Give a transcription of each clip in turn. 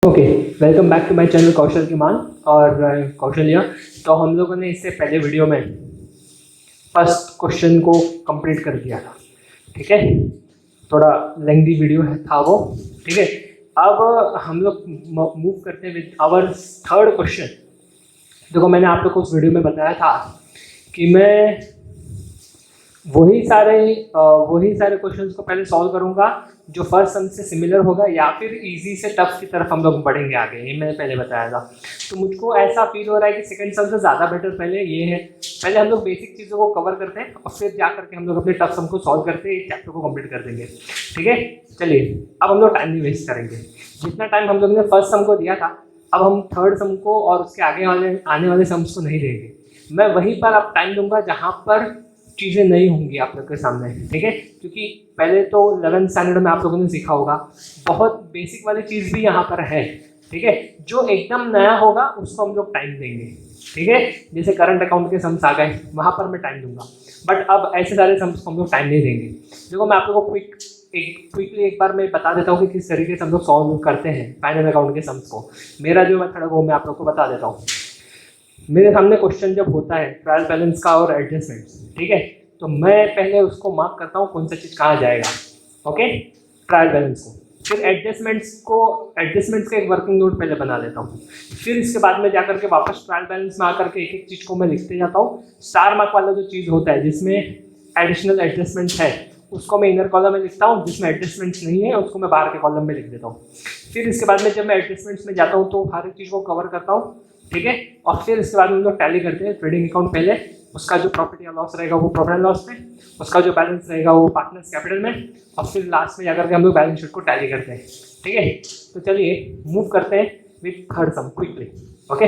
Okay, welcome back to my channel Kaushal किमान और कौशल्या। तो हम लोगों ने इससे पहले वीडियो में फर्स्ट क्वेश्चन को कंप्लीट कर दिया था, ठीक है। थोड़ा लेंथी वीडियो था वो, ठीक है। अब हम लोग मूव करते हैं विद आवर थर्ड क्वेश्चन। देखो, मैंने आप लोग को उस वीडियो में बताया था कि मैं वही सारे क्वेश्चंस को पहले सॉल्व करूंगा जो फर्स्ट सम से सिमिलर होगा या फिर इजी से टफ की तरफ हम लोग बढ़ेंगे आगे, ये मैंने पहले बताया था। तो मुझको ऐसा फील हो रहा है कि सेकंड सम से ज़्यादा बेटर पहले ये है, पहले हम लोग बेसिक चीज़ों को कवर करते हैं और फिर जा करके हम लोग अपने टफ सम को सॉल्व करते हैं, इस चैप्टर को कंप्लीट कर देंगे, ठीक है। चलिए, अब हम लोग टाइम नहीं वेस्ट करेंगे। जितना टाइम हम लोग ने फर्स्ट सम को दिया था, अब हम थर्ड सम को और उसके आने वाले सम्स को नहीं देंगे। मैं वहीं पर अब टाइम दूंगा जहाँ पर चीज़ें नहीं होंगी आप लोग के सामने, ठीक है। क्योंकि पहले तो 11th स्टैंडर्ड में आप लोगों ने सीखा होगा, बहुत बेसिक वाली चीज़ भी यहाँ पर है, ठीक है। जो एकदम नया होगा उसको हम लोग टाइम देंगे, ठीक है। जैसे करंट अकाउंट के सम्स आ गए, वहाँ पर मैं टाइम दूंगा, बट अब ऐसे सारे सम्स को हम लोग टाइम नहीं देंगे। देखो, मैं आप लोगों को क्विकली एक बार मैं बता देता हूँ कि किस तरीके से हम लोग सॉल्व करते हैं फाइनल अकाउंट के सम्स को। मेरा जो मेथड है वो मैं आप लोग को बता देता हूँ। मेरे सामने क्वेश्चन जब होता है ट्रायल बैलेंस का और एडजस्टमेंट्स, ठीक है, तो मैं पहले उसको मार्क करता हूँ कौन सा चीज़ कहाँ जाएगा, ओके, ट्रायल बैलेंस को। फिर एडजस्टमेंट्स का एक वर्किंग नोट पहले बना लेता हूँ। फिर इसके बाद में जाकर के वापस ट्रायल बैलेंस में आकर के एक एक चीज़ को मैं लिखते जाता हूँ। स्टार मार्क वाला जो चीज़ होता है जिसमें एडिशनल एडजस्टमेंट्स है उसको मैं इनर कॉलम में लिखता हूँ, जिसमें एडजस्टमेंट्स नहीं है उसको मैं बाहर के कॉलम में लिख देता हूँ। फिर इसके बाद में जब मैं एडजस्टमेंट्स में जाता हूँ तो हर एक चीज़ को कवर करता हूँ, ठीक है। और फिर इसके बाद में हम लोग टैली करते हैं। ट्रेडिंग अकाउंट पहले, उसका जो प्रॉफिट या लॉस रहेगा वो प्रॉफिट एंड लॉस में, उसका जो बैलेंस रहेगा वो पार्टनर्स कैपिटल में, और फिर लास्ट में जाकर के हम लोग बैलेंस शीट को टैली करते हैं, ठीक है। तो चलिए मूव करते हैं with third some quickly, okay.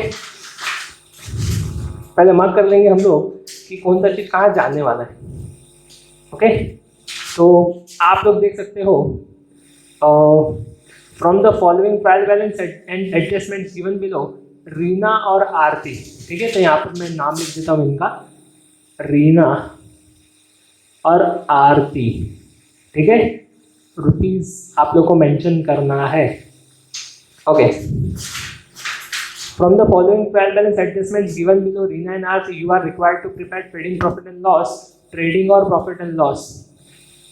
पहले मार्क कर लेंगे हम लोग कि कौन सा चीज़ कहाँ जाने वाला है, ओके। तो आप लोग देख सकते हो, from the following trial balance and adjustments given below, Reena और आरती, ठीक है। तो यहाँ पर मैं नाम लिख देता हूँ इनका, रीना और आरती, ठीक है। रुपीस आप लोग को मेंशन करना है, okay. From the following trial balance adjustments given below Reena and Aarti, you are required to prepare trading profit and loss, trading और प्रॉफिट एंड लॉस,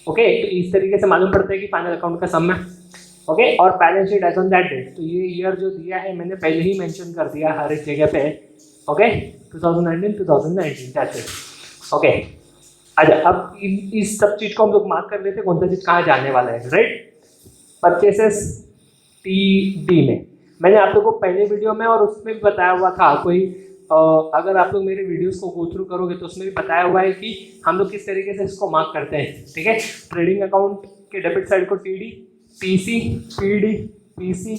ओके। तो इस तरीके से मालूम पड़ता है कि फाइनल अकाउंट का सम है, ओके। और balance sheet as on that date, तो ये ईयर जो दिया है मैंने पहले ही मेंशन कर दिया हर एक जगह पे, ओके। 2019 that's it, okay. अच्छा, अब इस सब चीज़ को हम लोग मार्क कर लेते हैं कौन सा चीज़ कहाँ जाने वाला है, राइट। परचेसेस TD में मैंने आप लोगों को पहले वीडियो में और उसमें भी बताया हुआ था, कोई अगर आप लोग मेरे वीडियोस को गो थ्रू करोगे तो उसमें भी बताया हुआ है कि हम लोग किस तरीके से इसको मार्क करते हैं, ठीक है। ट्रेडिंग अकाउंट के डेबिट साइड को TD, PC, PD, PC,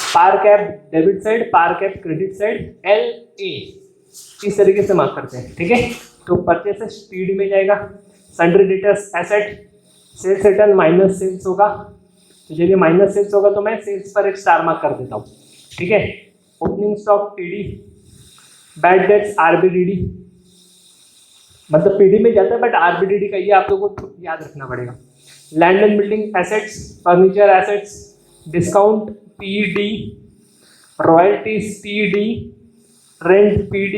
पार कैप डेबिट साइड, पार कैप क्रेडिट साइड, LA, इस तरीके से मार्क करते हैं, ठीक है। तो परचेसेस PD में जाएगा, sundry debtors asset, sales return minus sales होगा, तो जब ये माइनस सेल्स होगा तो मैं सेल्स पर एक स्टार मार्क कर देता हूँ, ठीक है। Opening stock TD, bad debts RBDD, मतलब PD में जाता है बट RBDD का ये आप लोगों को याद रखना पड़ेगा। Land and building assets, furniture assets, discount PD, royalties PD, rent PD,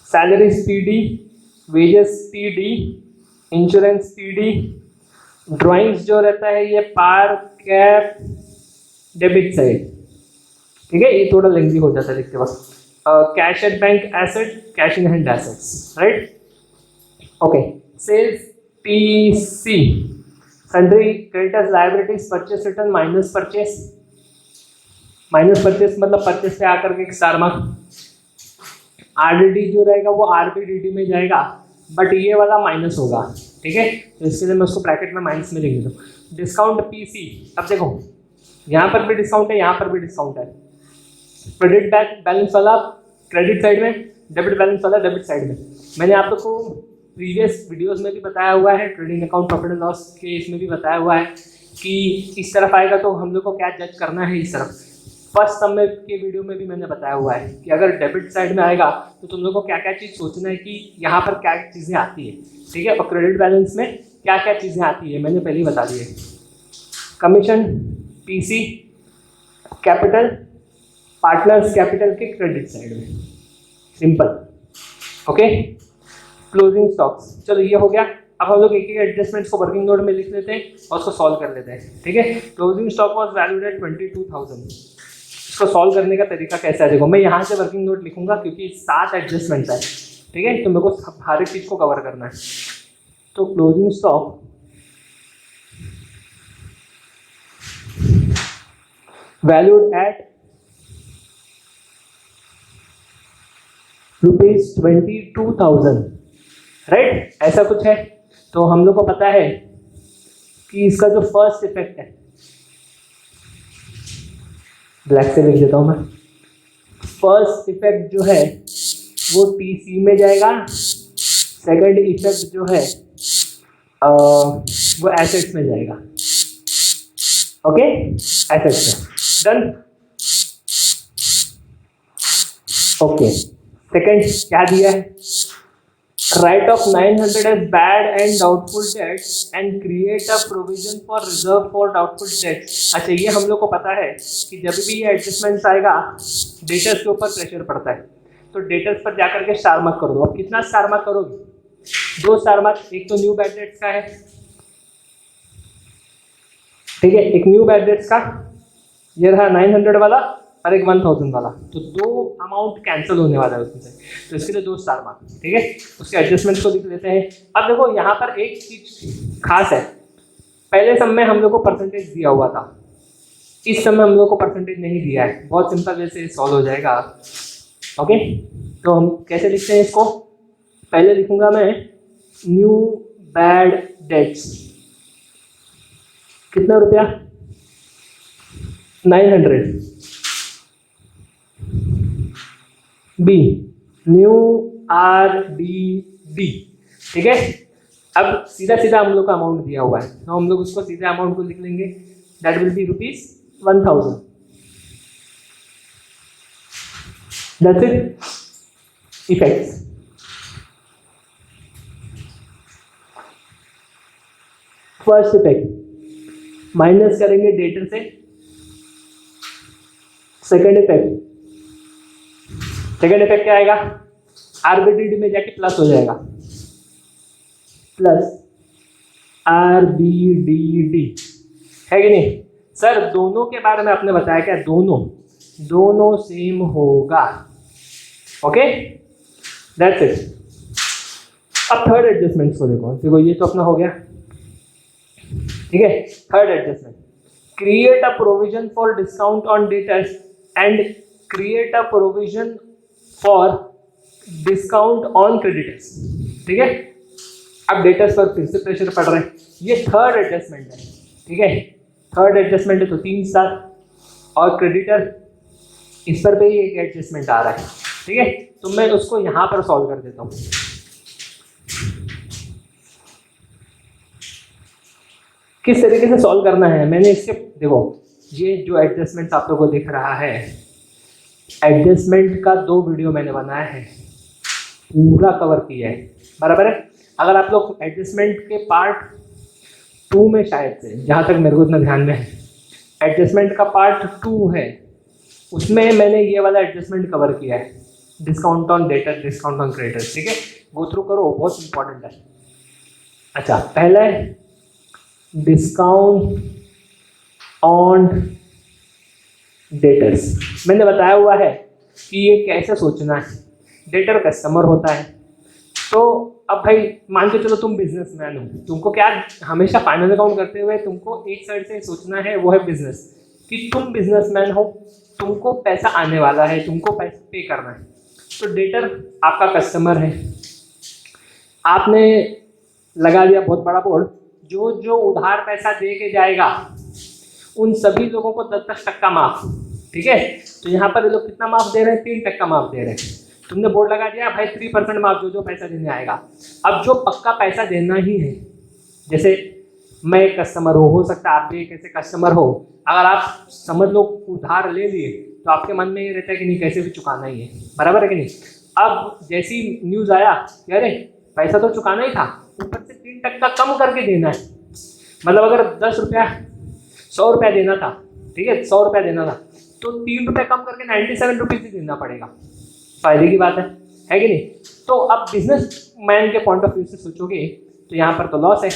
salaries PD, wages PD, insurance PD, drawings जो रहता है ये पार कैप डेबिट साइड, ठीक है। ये थोड़ा लेंथी हो जाता है लिखते वक्त। Cash at bank asset, cash in hand assets, right, okay. Sales PC, sundry creditors liabilities, purchase return minus purchase मतलब परचेस पे आकर के एक स्टार मार्क। RDD जो रहेगा वो RBDD में जाएगा बट ये वाला माइनस होगा, ठीक है। तो इसके लिए मैं उसको ब्रैकेट में माइनस में लिख देता हूँ। डिस्काउंट PC, अब देखो यहाँ पर भी डिस्काउंट है, यहाँ पर भी डिस्काउंट है। क्रेडिट बैलेंस वाला क्रेडिट साइड में, डेबिट बैलेंस वाला डेबिट साइड में। मैंने आप लोग को प्रीवियस वीडियोस में भी बताया हुआ है, trading account profit and loss के इसमें भी बताया हुआ है कि इस तरफ आएगा तो हम लोग को क्या जज करना है इस तरफ। फर्स्ट सम के वीडियो में भी मैंने बताया हुआ है कि अगर डेबिट साइड में आएगा तो तुम लोग को क्या क्या चीज़ सोचना है कि यहाँ पर क्या चीज़ें आती है, ठीक है। और क्रेडिट बैलेंस में क्या क्या चीज़ें आती है मैंने पहले ही बता दी है। Commission PC, capital partners capital के क्रेडिट साइड में, सिंपल। ओके, क्लोजिंग स्टॉक्स, चलो ये हो गया। अब हम लोग एक एक एडजस्टमेंट्स को वर्किंग नोट में लिख लेते हैं और उसको सॉल्व कर लेते हैं, ठीक है। Closing stock was valued at 22,000। इसको सॉल्व करने का तरीका कैसा है, देखो मैं यहाँ से वर्किंग नोट लिखूंगा क्योंकि 7 एडजस्टमेंट्स है, ठीक है, तो मेरे को हर एक चीज़ को कवर करना है। तो closing stock valued eight ₹22,000, right, ऐसा कुछ है। तो हम लोग को पता है कि इसका जो फर्स्ट इफेक्ट है, ब्लैक से लिख देता हूं मैं, फर्स्ट इफेक्ट जो है वो टीसी में जाएगा, सेकंड इफेक्ट जो है वो एसेट्स में जाएगा। ओके, एसेट्स में डन। ओके, सेकंड क्या दिया है, write off 900 as bad and doubtful debts and create a provision for reserve for doubtful debts. अच्छा, ये हम लोग को पता है कि जब भी ये एडजस्टमेंट्स आएगा डेटर्स के ऊपर प्रेशर पड़ता है, तो डेटर्स पर जाकर के स्टार मार्क कर दो। अब कितना स्टार मार्क करोगे, 2 स्टार मार्क। एक तो न्यू बैड डेट्स का है, ठीक है, एक न्यू बैड डेट्स का, ये रहा 900 वाला और एक 1000 वाला, तो 2 अमाउंट कैंसिल होने वाला है उसमें से, तो इसके लिए 2 स्टार मार्क, ठीक है। उसके एडजस्टमेंट्स को लिख लेते हैं। अब देखो यहाँ पर एक चीज खास है, पहले सम में हम लोग को परसेंटेज दिया हुआ था, इस समय हम लोग को परसेंटेज नहीं दिया है। बहुत सिंपल वे से सॉल्व हो जाएगा। ओके, तो हम कैसे लिखते हैं इसको, पहले लिखूंगा मैं न्यू बैड डेट्स, कितना रुपया, 900, बी न्यू RDD, ठीक है। अब सीधा सीधा हम लोग का अमाउंट दिया हुआ है, तो हम लोग उसको सीधा अमाउंट को लिख लेंगे, that will be ₹1000। That's it. Effects, first effect minus करेंगे डेटर से, सेकेंड इफेक्ट क्या आएगा, RBDD में जाके प्लस हो जाएगा, प्लस RBDD, है कि नहीं सर। दोनों के बारे में आपने बताया क्या, दोनों सेम होगा। Okay, that's it. अब थर्ड एडजस्टमेंट को देखो, ये तो अपना हो गया, ठीक है। Third adjustment, create a provision for discount on debtors and create a provision for discount on creditors, ठीक है। अब डेटर्स पर फिर से प्रेशर पड़ रहा है, ये थर्ड एडजस्टमेंट है, ठीक है। थर्ड एडजस्टमेंट है तो 3 स्टार, और क्रेडिटर इस पर भी एक एडजस्टमेंट आ रहा है, ठीक है। तो मैं उसको यहाँ पर सॉल्व कर देता हूँ। किस तरीके से सॉल्व करना है, मैंने इसके देखो, ये जो एडजस्टमेंट आप लोगों को दिख रहा है, एडजस्टमेंट का 2 वीडियो मैंने बनाया है, पूरा कवर किया है, बराबर है। अगर आप लोग एडजस्टमेंट के पार्ट 2 में, शायद से जहाँ तक मेरे को इतना ध्यान में है, एडजस्टमेंट का पार्ट 2 है, उसमें मैंने ये वाला एडजस्टमेंट कवर किया है, discount on debtor, discount on creditor, ठीक है। गो थ्रू करो, बहुत इंपॉर्टेंट है। अच्छा, पहला है डिस्काउंट ऑन डेटर्स। मैंने बताया हुआ है कि ये कैसे सोचना है, डेटर कस्टमर होता है। तो अब भाई मान के चलो तुम बिजनेसमैन हो, तुमको क्या हमेशा फाइनल अकाउंट करते हुए तुमको एक साइड से सोचना है, वो है बिजनेस, कि तुम बिजनेसमैन हो, तुमको पैसा आने वाला है, तुमको पैसा पे करना है। तो डेटर आपका कस्टमर है, आपने लगा दिया बहुत बड़ा बोर्ड, जो जो उधार पैसा दे के जाएगा उन सभी लोगों को 10% माफ, ठीक है। तो यहाँ पर ये लोग कितना माफ दे रहे हैं, 3% माफ दे रहे हैं। तुमने बोर्ड लगा दिया भाई 3% माफ, जो जो पैसा देने आएगा। अब जो पक्का पैसा देना ही है, जैसे मैं एक कस्टमर हो सकता है आप भी एक ऐसे कस्टमर हो, अगर आप समझ लो उधार ले लिए तो आपके मन में ये रहता है कि नहीं कैसे भी चुकाना ही है, बराबर है कि नहीं। अब जैसी न्यूज़ आया कि अरे पैसा तो चुकाना ही था, ऊपर से 3% कम करके देना है, मतलब अगर 10 रुपया 100 रुपया देना था, ठीक है, 100 रुपया देना था, तो 3 रुपये कम करके 97 रुपीज़ ही देना पड़ेगा। फायदे की बात है कि नहीं? तो अब बिजनेस मैन के पॉइंट ऑफ व्यू से सोचोगे तो यहाँ पर तो लॉस है,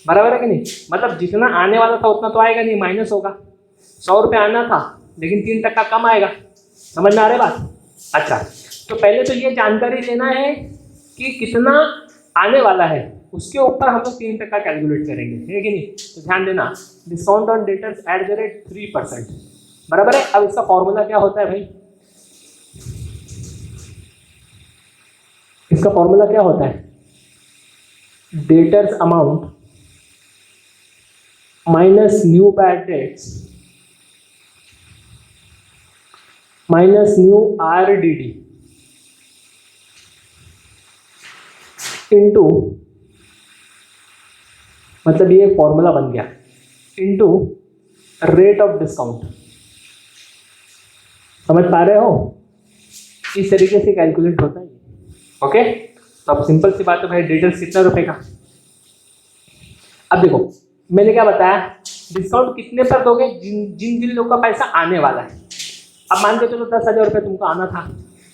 बराबर है कि नहीं? मतलब जितना आने वाला था उतना तो आएगा नहीं, माइनस होगा। 100 रुपये आना था लेकिन 3% कम आएगा। समझ में आ रही बात? अच्छा, तो पहले तो ये जानकारी लेना है कि कितना आने वाला है, उसके ऊपर हम लोग 3% कैलकुलेट करेंगे, है कि नहीं? तो ध्यान देना, discount on debtors at the rate 3%, बराबर है। अब इसका फॉर्मूला क्या होता है भाई? इसका फॉर्मूला क्या होता है? Debtors amount minus new bad debts minus new RDD into, मतलब ये फॉर्मूला बन गया, इनटू रेट ऑफ डिस्काउंट। समझ पा रहे हो? इस तरीके से कैलकुलेट होता है। ओके, तो अब सिंपल सी बात है भाई, डेटर्स कितना रुपए का? अब देखो मैंने क्या बताया, डिस्काउंट कितने पर दोगे? जिन जिन लोगों का पैसा आने वाला है। अब मान के चलो 10,000 रुपये तुमको आना था,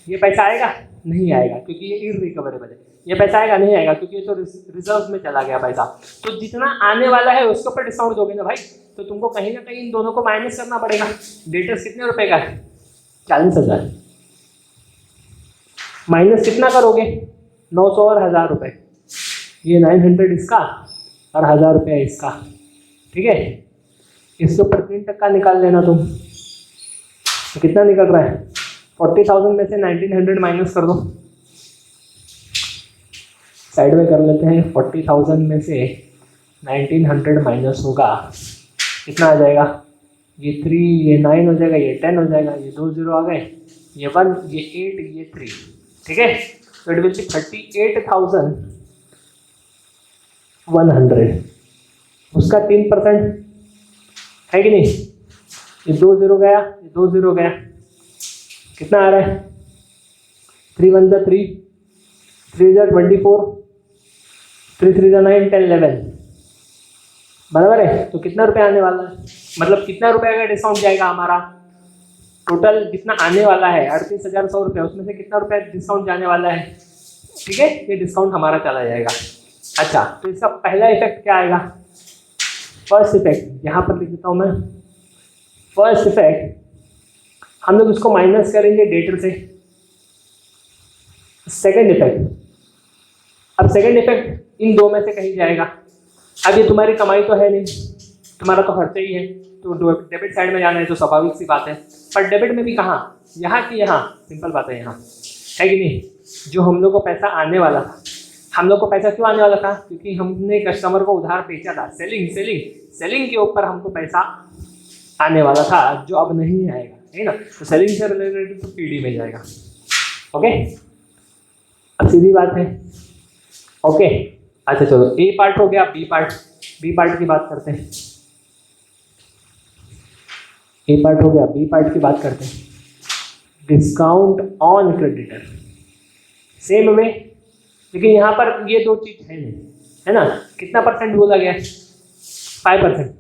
ये पैसा आएगा? नहीं आएगा, क्योंकि ये इररिकवरेबल है। ये पैसा आएगा? नहीं आएगा, क्योंकि ये तो रिजर्व में चला गया पैसा। तो जितना आने वाला है उसके ऊपर डिस्काउंट दोगे ना भाई, तो तुमको कहीं ना कहीं इन दोनों को माइनस करना पड़ेगा। डेटर्स कितने रुपए का है? 40,000। माइनस कितना करोगे? 900 और 1,000 रुपये। ये 900 इसका और 1,000 रुपये इसका, ठीक है? इसके ऊपर 3% निकाल लेना तुम। तो कितना निकल रहा है? 40,000 में से 1900 माइनस कर दो, साइड में कर लेते हैं। 40,000 में से 1900 माइनस होगा, कितना आ जाएगा? ये 3, ये 9 हो जाएगा, ये 10 हो जाएगा, ये 2 0 आ गए, ये 1, ये 8, ये 3, ठीक है? तो इट विल बी 38,100, उसका 3% है कि नहीं? ये 2 0 गया, ये 2 0 गया, कितना आ रहा है? 3 1 3, 3 24, 3 3 9, 10 11, बराबर है? तो कितना रुपए आने वाला है? मतलब कितना रुपए का डिस्काउंट जाएगा हमारा? टोटल जितना आने वाला है 38,100 रुपये, उसमें से कितना रुपए डिस्काउंट जाने वाला है? ठीक है, ये डिस्काउंट हमारा चला जाएगा। अच्छा, तो इसका पहला इफेक्ट क्या आएगा? फर्स्ट इफेक्ट यहाँ पर लिख देता हूँ मैं। फर्स्ट इफेक्ट हम लोग इसको माइनस करेंगे डेटर से। सेकंड इफेक्ट, अब सेकंड इफेक्ट इन दो में से कहीं जाएगा। अब ये तुम्हारी कमाई तो है नहीं, तुम्हारा तो खर्चा ही है, तो डेबिट साइड में जाना है तो स्वाभाविक सी बात है। पर डेबिट में भी कहाँ? यहाँ की यहाँ, सिंपल बात है, यहाँ है कि नहीं? जो हम लोग को पैसा आने वाला था, हम लोग को पैसा क्यों आने वाला था? क्योंकि हमने कस्टमर को उधार बेचा था। सेलिंग के ऊपर हमको पैसा आने वाला था, जो अब नहीं आएगा, है ना? तो सेलिंग से रिलेटेड तो PD में जाएगा। ओके, अब सीधी बात है। ओके, अच्छा चलो, A पार्ट हो गया, B पार्ट की बात करते हैं। A पार्ट हो गया, B पार्ट की बात करते हैं। Discount on creditor, same way, लेकिन यहाँ पर ये दो चीज है नहीं, है ना? कितना परसेंट बोला गया? 5%।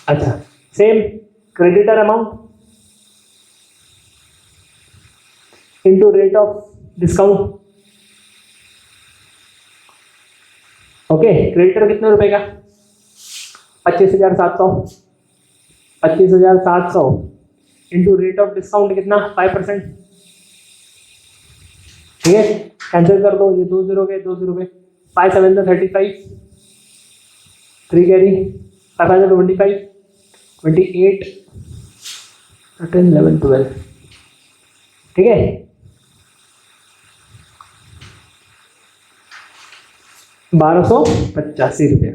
अच्छा, same creditor amount into rate of discount. Okay, creditor कितने रुपए का? 25,700। 25,700 इंटू रेट ऑफ डिस्काउंट कितना? 5%। ठीक है, कैंसिल कर दो, ये 2 0 गए, 2 0 गए, 5 7 35, 3 कैरी, 5 5 25, 28, 10 11 12, ठीक है? ₹1,285।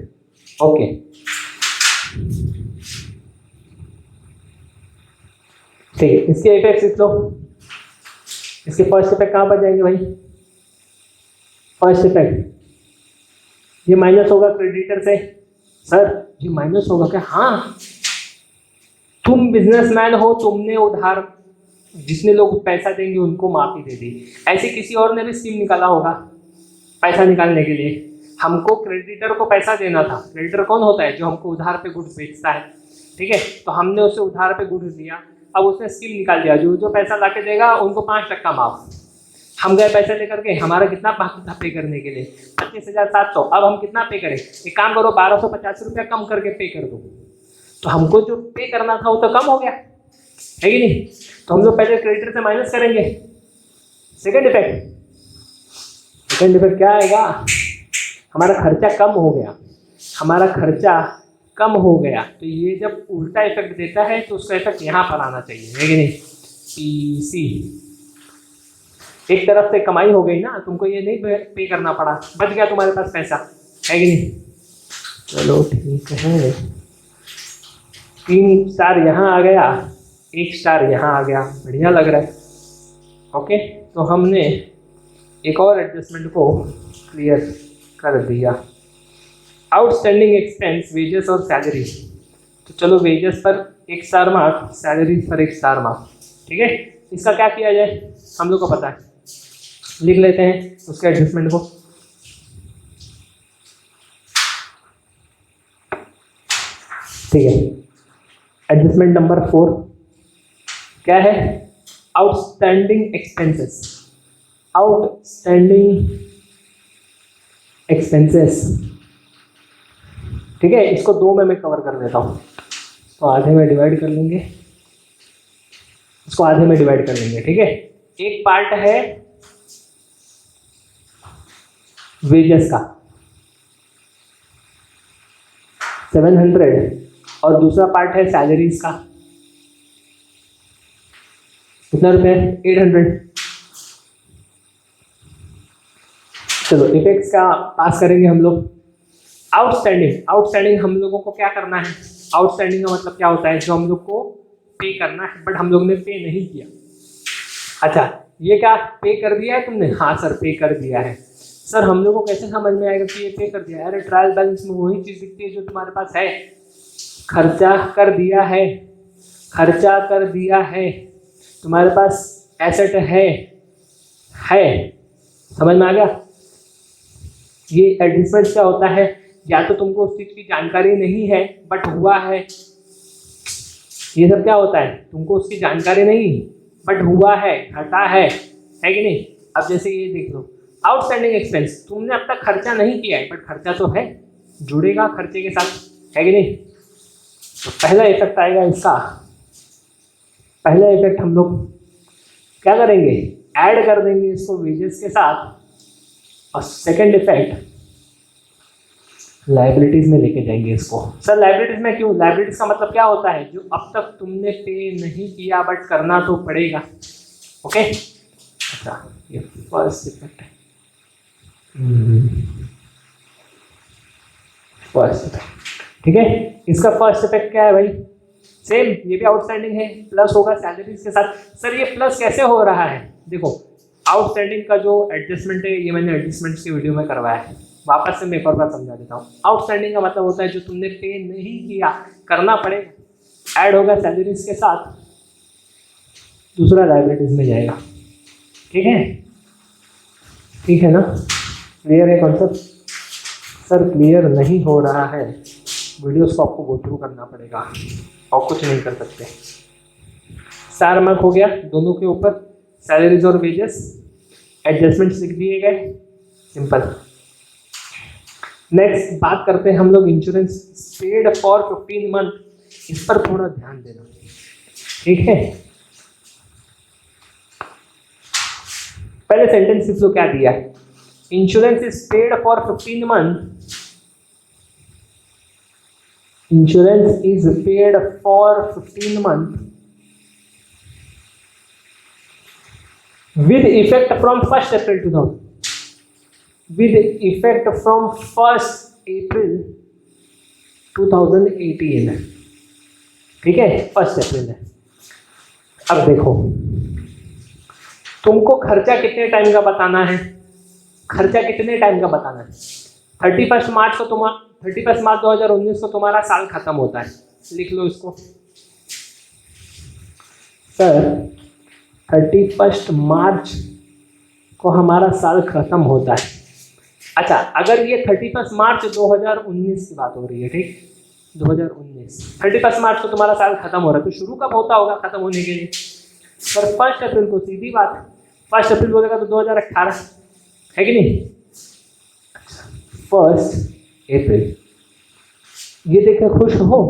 ओके, ठीक है, इसके इफेक्ट लिख लो। इसके फर्स्ट इफेक्ट कहाँ पर जाएंगे भाई? फर्स्ट इफेक्ट ये माइनस होगा क्रेडिटर से। सर ये माइनस होगा क्या? हाँ, तुम बिजनेसमैन हो, तुमने उधार जितने लोग पैसा देंगे उनको माफी दे दी। ऐसे किसी और ने भी स्कीम निकाला होगा पैसा निकालने के लिए। हमको क्रेडिटर को पैसा देना था। क्रेडिटर कौन होता है? जो हमको उधार पे गुड्स बेचता है, ठीक ठीक है। तो हमने उससे उधार पे गुड्स दिया, अब उसने स्कीम निकाल दिया, जो जो पैसा ला के देगा उनको 5% माफ। हम गए पैसे लेकर के, हमारा कितना बाकी था पे करने के लिए, 25,700। अब हम कितना पे करें, एक काम करो 1250 रुपया कम करके पे कर दो। तो हमको जो पे करना था वो तो कम हो गया, है कि नहीं। तो हम लोग पहले क्रेडिटर से माइनस करेंगे। सेकंड इफेक्ट क्या आएगा, हमारा खर्चा कम हो गया, हमारा खर्चा कम हो गया। तो ये जब उल्टा इफेक्ट देता है तो उसका इफेक्ट यहाँ पर आना चाहिए, है कि नहीं। पीसी एक तरफ से कमाई हो गई ना, तुमको ये नहीं पे करना पड़ा, बच गया तुम्हारे पास पैसा, है कि नहीं। चलो ठीक है, 3 स्टार यहाँ आ गया, 1 स्टार यहाँ आ गया, बढ़िया लग रहा है। ओके, तो हमने एक और एडजस्टमेंट को क्लियर कर दिया। आउटस्टैंडिंग एक्सपेंस, वेजेस और सैलरी। तो चलो वेजेस पर 1 स्टार मार्क, सैलरी पर 1 स्टार मार्क, ठीक है। इसका क्या किया जाए, हम लोग को पता है, लिख लेते हैं उसके एडजस्टमेंट को। ठीक है, एडजस्टमेंट नंबर 4 क्या है, आउटस्टैंडिंग एक्सपेंसेस। आउटस्टैंडिंग एक्सपेंसेस, ठीक है। इसको 2 में मैं कवर कर देता हूँ, तो आधे में डिवाइड कर लेंगे, इसको आधे में डिवाइड कर लेंगे, ठीक है। एक पार्ट है वेजेस का 700 और दूसरा पार्ट है सैलरीज का, कितना रुपए, 800। चलो इफेक्ट्स का पास करेंगे हम लोग। आउटस्टैंडिंग हम लोगों को क्या करना है, आउटस्टैंडिंग का मतलब क्या होता है, जो हम लोग को पे करना है बट हम लोग ने पे नहीं किया। अच्छा, ये क्या पे कर दिया है तुमने, हाँ सर पे कर दिया है। सर हम लोग को कैसे समझ में आएगा कि ये पे कर दिया है, अरे ट्रायल बैलेंस में वही चीज दिखती है जो तुम्हारे पास है, खर्चा कर दिया है, खर्चा कर दिया है, तुम्हारे पास एसेट है, समझ में आ गया। ये एडजस्टमेंट क्या होता है, या तो तुमको उस चीज की जानकारी नहीं है बट हुआ है, ये सब क्या होता है, तुमको उसकी जानकारी नहीं बट हुआ है, घटा है कि नहीं। अब जैसे ये देख लो, आउटस्टैंडिंग एक्सपेंस, तुमने अब तक खर्चा नहीं किया है बट खर्चा तो है, जुड़ेगा खर्चे के साथ, है कि नहीं। तो पहला इफेक्ट आएगा इसका, पहला इफेक्ट हम लोग क्या करेंगे, ऐड कर देंगे इसको वेजेस के साथ, और सेकंड इफेक्ट लाइबिलिटीज में लेके जाएंगे इसको। सर लाइबिलिटीज में क्यों, लाइबिलिटीज का मतलब क्या होता है, जो अब तक तुमने पे नहीं किया बट करना तो पड़ेगा, ओके। अच्छा, ये फर्स्ट इफेक्ट है, फर्स्ट इफेक्ट, ठीक है। इसका फर्स्ट इफेक्ट क्या है भाई, सेम, ये भी आउटस्टैंडिंग है, प्लस होगा सैलरीज के साथ। सर ये प्लस कैसे हो रहा है, देखो आउटस्टैंडिंग का जो एडजस्टमेंट है, ये मैंने एडजस्टमेंट की वीडियो में करवाया है, वापस से मैं एक और बार समझा देता हूँ। आउटस्टैंडिंग का मतलब होता है जो तुमने पे नहीं किया, करना पड़ेगा, ऐड होगा सैलरीज के साथ, दूसरा लाइबिलिटीज में जाएगा, ठीक है, ठीक है ना। क्लियर है कॉन्सेप्ट। सर क्लियर नहीं हो रहा है, वीडियोस को आपको गो थ्रू करना पड़ेगा और कुछ नहीं कर सकते। स्टार मार्क हो गया दोनों के ऊपर, सैलरीज और वेजेस, एडजस्टमेंट्स लिख दिए गए, सिंपल। नेक्स्ट बात करते हैं हम लोग इंश्योरेंस पेड फॉर 15 मंथ, इस पर थोड़ा ध्यान देना, ठीक है। पहले सेंटेंस इसको क्या दिया है, insurance is paid for 15 month, insurance is paid for 15 month with effect from 1st April 2000, with effect from 1st April 2018, ठीक है, 1st अप्रैल है। अब देखो तुमको खर्चा कितने टाइम का बताना है, खर्चा कितने टाइम का बताना है, 31 मार्च को 31 मार्च 2019 को तुम्हारा साल खत्म होता है, लिख लो इसको। सर 31 मार्च को हमारा साल खत्म होता है। अच्छा, अगर ये 31 मार्च 2019 की बात हो रही है, ठीक, 2019। 31 मार्च को तुम्हारा साल खत्म हो रहा है, तो शुरू कब होता होगा खत्म होने के लिए? पर 1 अप्रैल को, सीधी बात, 1 अप्रैल बोलेगा तो 2018 है कि नहीं? 1 अप्रैल, ये देखकर खुश हो?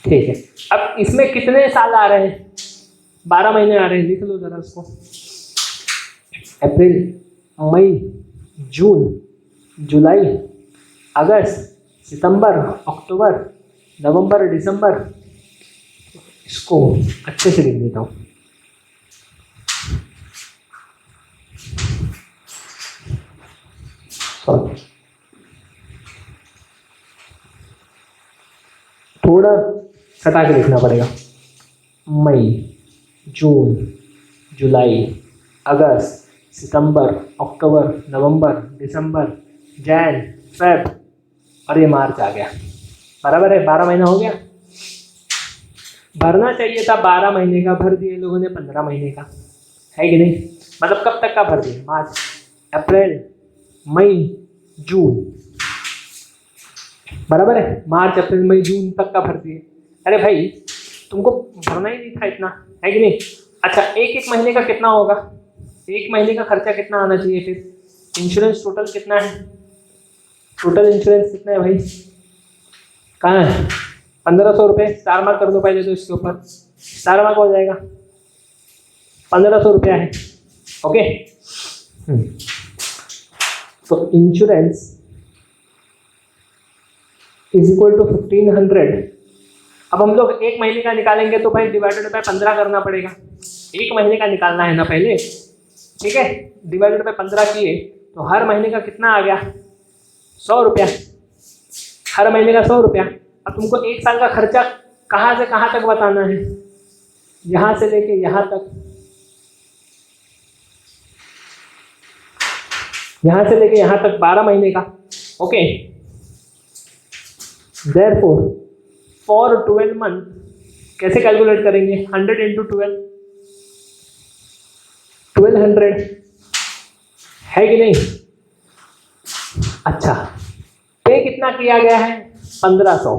ठीक है। अब इसमें कितने साल आ रहे हैं? 12 महीने आ रहे हैं, लिख लो जरा उसको। अप्रैल, मई, जून, जुलाई, अगस्त, सितंबर, अक्टूबर, नवंबर, दिसंबर। इसको अच्छे से लिख देता हूँ। सॉरी, थोड़ा हटा के लिखना पड़ेगा। मई, जून, जुलाई, अगस्त, सितंबर, अक्टूबर, नवंबर, दिसंबर, जैन, फेब, और ये मार्च आ गया। बराबर है, 12 महीना हो गया। भरना चाहिए था 12 महीने का, भर दिए लोगों ने 15 महीने का, है कि नहीं? मतलब कब तक का भर दिए? मार्च, अप्रैल, मई, जून, बराबर है, मार्च, अप्रैल, मई, जून तक का भर दिए। अरे भाई तुमको भरना ही नहीं था इतना, है कि नहीं? अच्छा, एक महीने का कितना होगा? एक महीने का खर्चा कितना आना चाहिए फिर? इंश्योरेंस टोटल कितना है? टोटल इंश्योरेंस कितना है भाई? कहाँ है? 1500 रुपये। स्टार मार्क कर दो पहले तो इसके ऊपर, स्टार मार्क हो जाएगा। 1500 रुपया है, ओके। तो इंश्योरेंस इज इक्वल टू 1500। अब हम लोग एक महीने का निकालेंगे तो भाई डिवाइडेड बाय 15 करना पड़ेगा। एक महीने का निकालना है ना पहले, ठीक है? डिवाइडेड बाय 15 किए तो हर महीने का कितना आ गया? 100 रुपया। हर महीने का 100 रुपया। अब तुमको एक साल का खर्चा कहाँ से कहाँ तक बताना है? यहाँ से लेके यहाँ तक, यहाँ से लेके यहाँ तक 12 महीने का, ओके। Therefore, for 12 मंथ कैसे कैलकुलेट करेंगे? 100 इंटू 12, 1200, है कि नहीं? अच्छा, पे कितना किया गया है? 1500।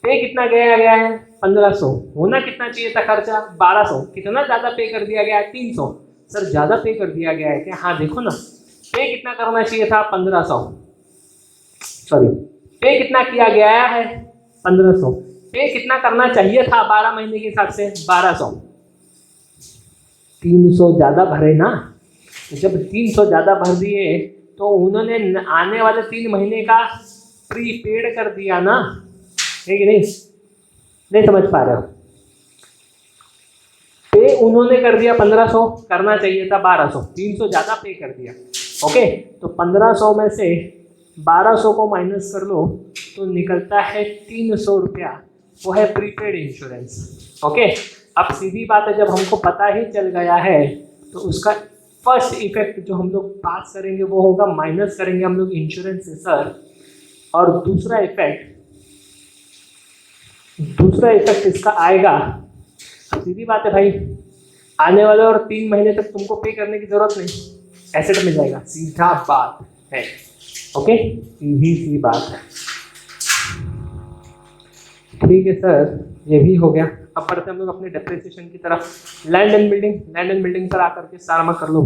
पे कितना किया गया है? 1500। होना कितना चाहिए था खर्चा? 1200। कितना ज़्यादा पे कर दिया गया है? 300। सर ज़्यादा पे कर दिया गया है क्या? हाँ देखो ना, पे कितना करना चाहिए था? 1500। सॉरी, पे कितना किया गया है? 1500। पे कितना करना चाहिए था 12 महीने के हिसाब से? 1200। 300 ज़्यादा भरे ना, तो जब 300 ज़्यादा भर दिए तो उन्होंने आने वाले 3 महीने का प्रीपेड कर दिया ना, है कि नहीं? नहीं समझ पा रहे हो? पे उन्होंने कर दिया 1500, करना चाहिए था 1200, 300 ज़्यादा पे कर दिया, ओके। तो 1500 में से 1200 को माइनस कर लो तो निकलता है 300 रुपया, वो है प्रीपेड इंश्योरेंस, ओके। अब सीधी बात है, जब हमको पता ही चल गया है तो उसका फर्स्ट इफेक्ट जो हम लोग पास करेंगे वो होगा, माइनस करेंगे हम लोग इंश्योरेंस से सर। और दूसरा इफेक्ट इसका आएगा, सीधी बात है भाई, आने वाले और 3 महीने तक तुमको पे करने की जरूरत नहीं, एसेट मिल जाएगा, सीधा बात है, ओके। सीधी सी बात है, ठीक है सर, ये भी हो गया। अब बढ़ते हम लोग अपने डेप्रिसिएशन की तरफ। लैंड एंड बिल्डिंग पर आकर के सारा कर लो।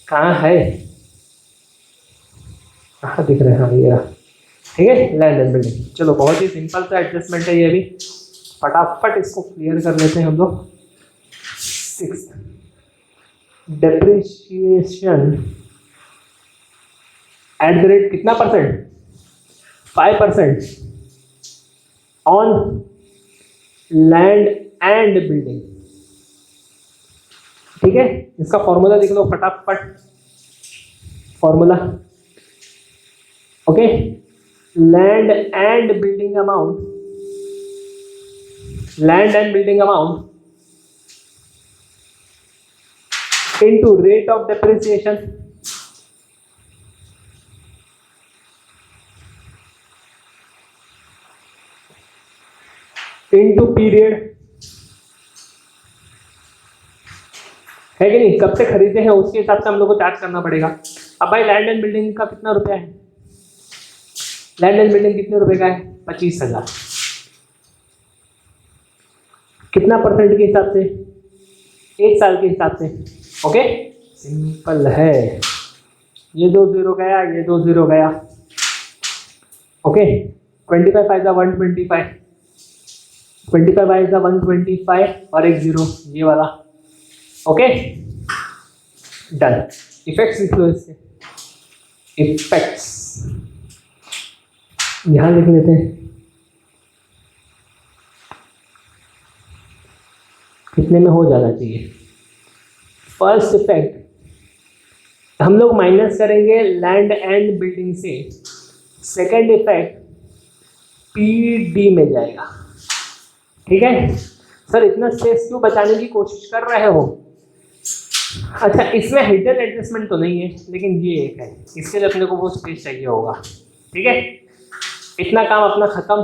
कहाँ है? कहाँ दिख रहे हैं? हाँ ये, ठीक है, लैंड एंड बिल्डिंग। चलो बहुत ही सिंपल सा एडजस्टमेंट है ये भी, फटाफट इसको क्लियर कर लेते हैं हम लोग। 6 डेप्रिसिएशन एट द रेट कितना percent? 5% on land and building, ठीक है। इसका फॉर्मूला लिख लो फटाफट, formula, okay. Land and building amount into rate of depreciation into period, है कि नहीं? कब से खरीदे हैं उसके हिसाब से हम लोग को चार्ज करना पड़ेगा। अब भाई लैंड एंड बिल्डिंग का कितना रुपया है? लैंड एंड बिल्डिंग कितने रुपए का है? 25,000। कितना परसेंट के हिसाब से? 1 साल के हिसाब से। ओके, सिंपल है। ये 2 0 गया, ये 2 0 गया। ओके, 25 फाइव 125, 25 फाइव 125 और एक 0 ये वाला। Okay, done. इफेक्ट्स लिख लो इसके। इफेक्ट्स यहां लिख लेते हैं। कितने में हो जाना चाहिए? फर्स्ट इफेक्ट हम लोग माइनस करेंगे लैंड एंड बिल्डिंग से। सेकंड इफेक्ट पीडी में जाएगा। ठीक है सर, इतना स्पेस क्यों बचाने की कोशिश कर रहे हो? अच्छा, इसमें हिडन एडजस्टमेंट तो नहीं है, लेकिन ये एक है, इसके लिए अपने को वो स्पेस चाहिए होगा। ठीक है, इतना काम अपना खत्म।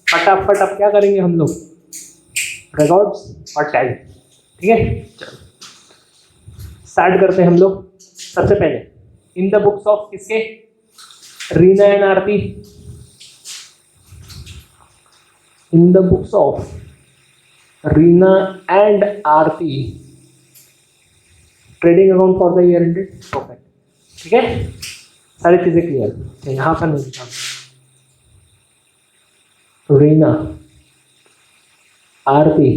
फटाफट अब क्या करेंगे हम लोग? रिकॉर्ड्स और टैग। ठीक है, चलो स्टार्ट करते हैं हम लोग। सबसे पहले इन द बुक्स ऑफ किसके? Reena and Aarti. In the books of Reena and Aarti trading account for the year ended. Perfect. ठीक है, सारी चीजें क्लियर। तो यहां पर नहीं लिखा रीना आरती।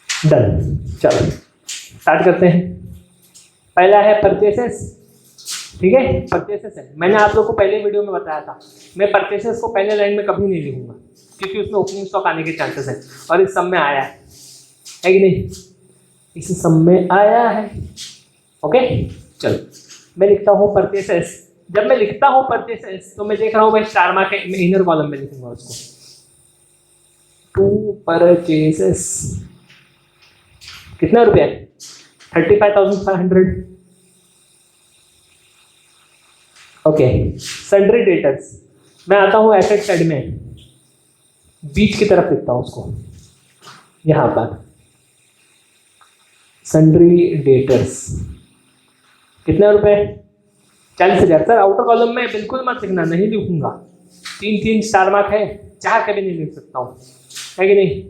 डन। चलो स्टार्ट करते हैं। पहला है परचेसेस। ठीक है, परचेसेस है। मैंने आप लोग को पहले वीडियो में बताया था, मैं परचेसेस को पहले लाइन में कभी नहीं लिखूंगा, क्योंकि उसमें ओपनिंग स्टॉक आने के चांसेस है। और इस सब में आया है कि नहीं? इस सब में आया है। ओके, चलो मैं लिखता हूँ परचेसेस। जब मैं लिखता हूँ परचेसेस तो मैं देख रहा हूँ भाई स्टार मार्क है, मैं इनर कॉलम में लिखूंगा उसको। टू परचेसेस कितना रुपया? 35,500। ओके, सन्ड्री डेटर्स मैं आता हूँ एसेट साइड में, बीच की तरफ लिखता हूँ उसको यहाँ पर। सन्ड्री डेटर्स कितने रुपए? 40,000। सर आउटर कॉलम में बिल्कुल मत लिखना, नहीं लिखूंगा। 3 स्टार मार्क है, चाह कभी नहीं लिख सकता हूँ, है कि नहीं?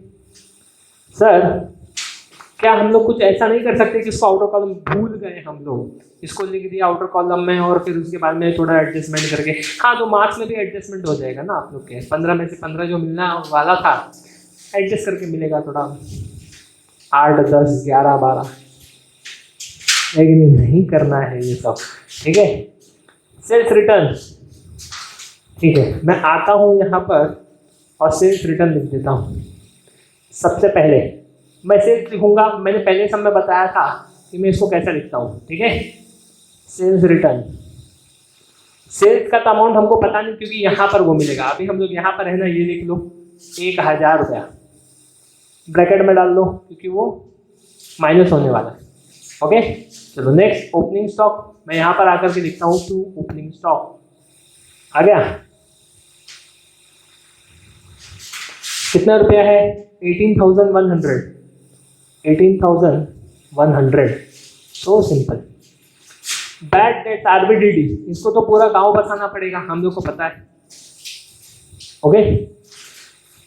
सर क्या हम लोग कुछ ऐसा नहीं कर सकते कि इसको आउटर कॉलम भूल गए हम लोग, इसको लिख दिया आउटर कॉलम में और फिर उसके बाद में थोड़ा एडजस्टमेंट करके? हाँ, तो मार्क्स में भी एडजस्टमेंट हो जाएगा ना आप लोग के। 15 में से 15 जो मिलना वाला था एडजस्ट करके मिलेगा थोड़ा, 8 10 11 12। लेकिन नहीं करना है ये सब। ठीक है, सेल्स रिटर्न। ठीक है, मैं आता हूँ यहाँ पर और सेल्स रिटर्न लिख देता हूँ। सबसे पहले मैं सेल्स लिखूंगा। मैंने पहले सब में बताया था कि मैं इसको कैसे लिखता हूँ। ठीक है, सेल्स रिटर्न। सेल्स का तो अमाउंट हमको पता नहीं, क्योंकि यहाँ पर वो मिलेगा। अभी हम लोग यहाँ पर है ना, ये लिख लो 1,000 रुपया, ब्रैकेट में डाल लो क्योंकि वो माइनस होने वाला है। ओके, चलो नेक्स्ट ओपनिंग स्टॉक। मैं यहाँ पर आकर के लिखता हूँ टू ओपनिंग स्टॉक। आ गया? कितना रुपया है? 18,100। 18,100। So simple. बैड डेट्स आरबीडीडी, इसको तो पूरा गांव बसाना पड़ेगा, हम लोग को पता है। ओके,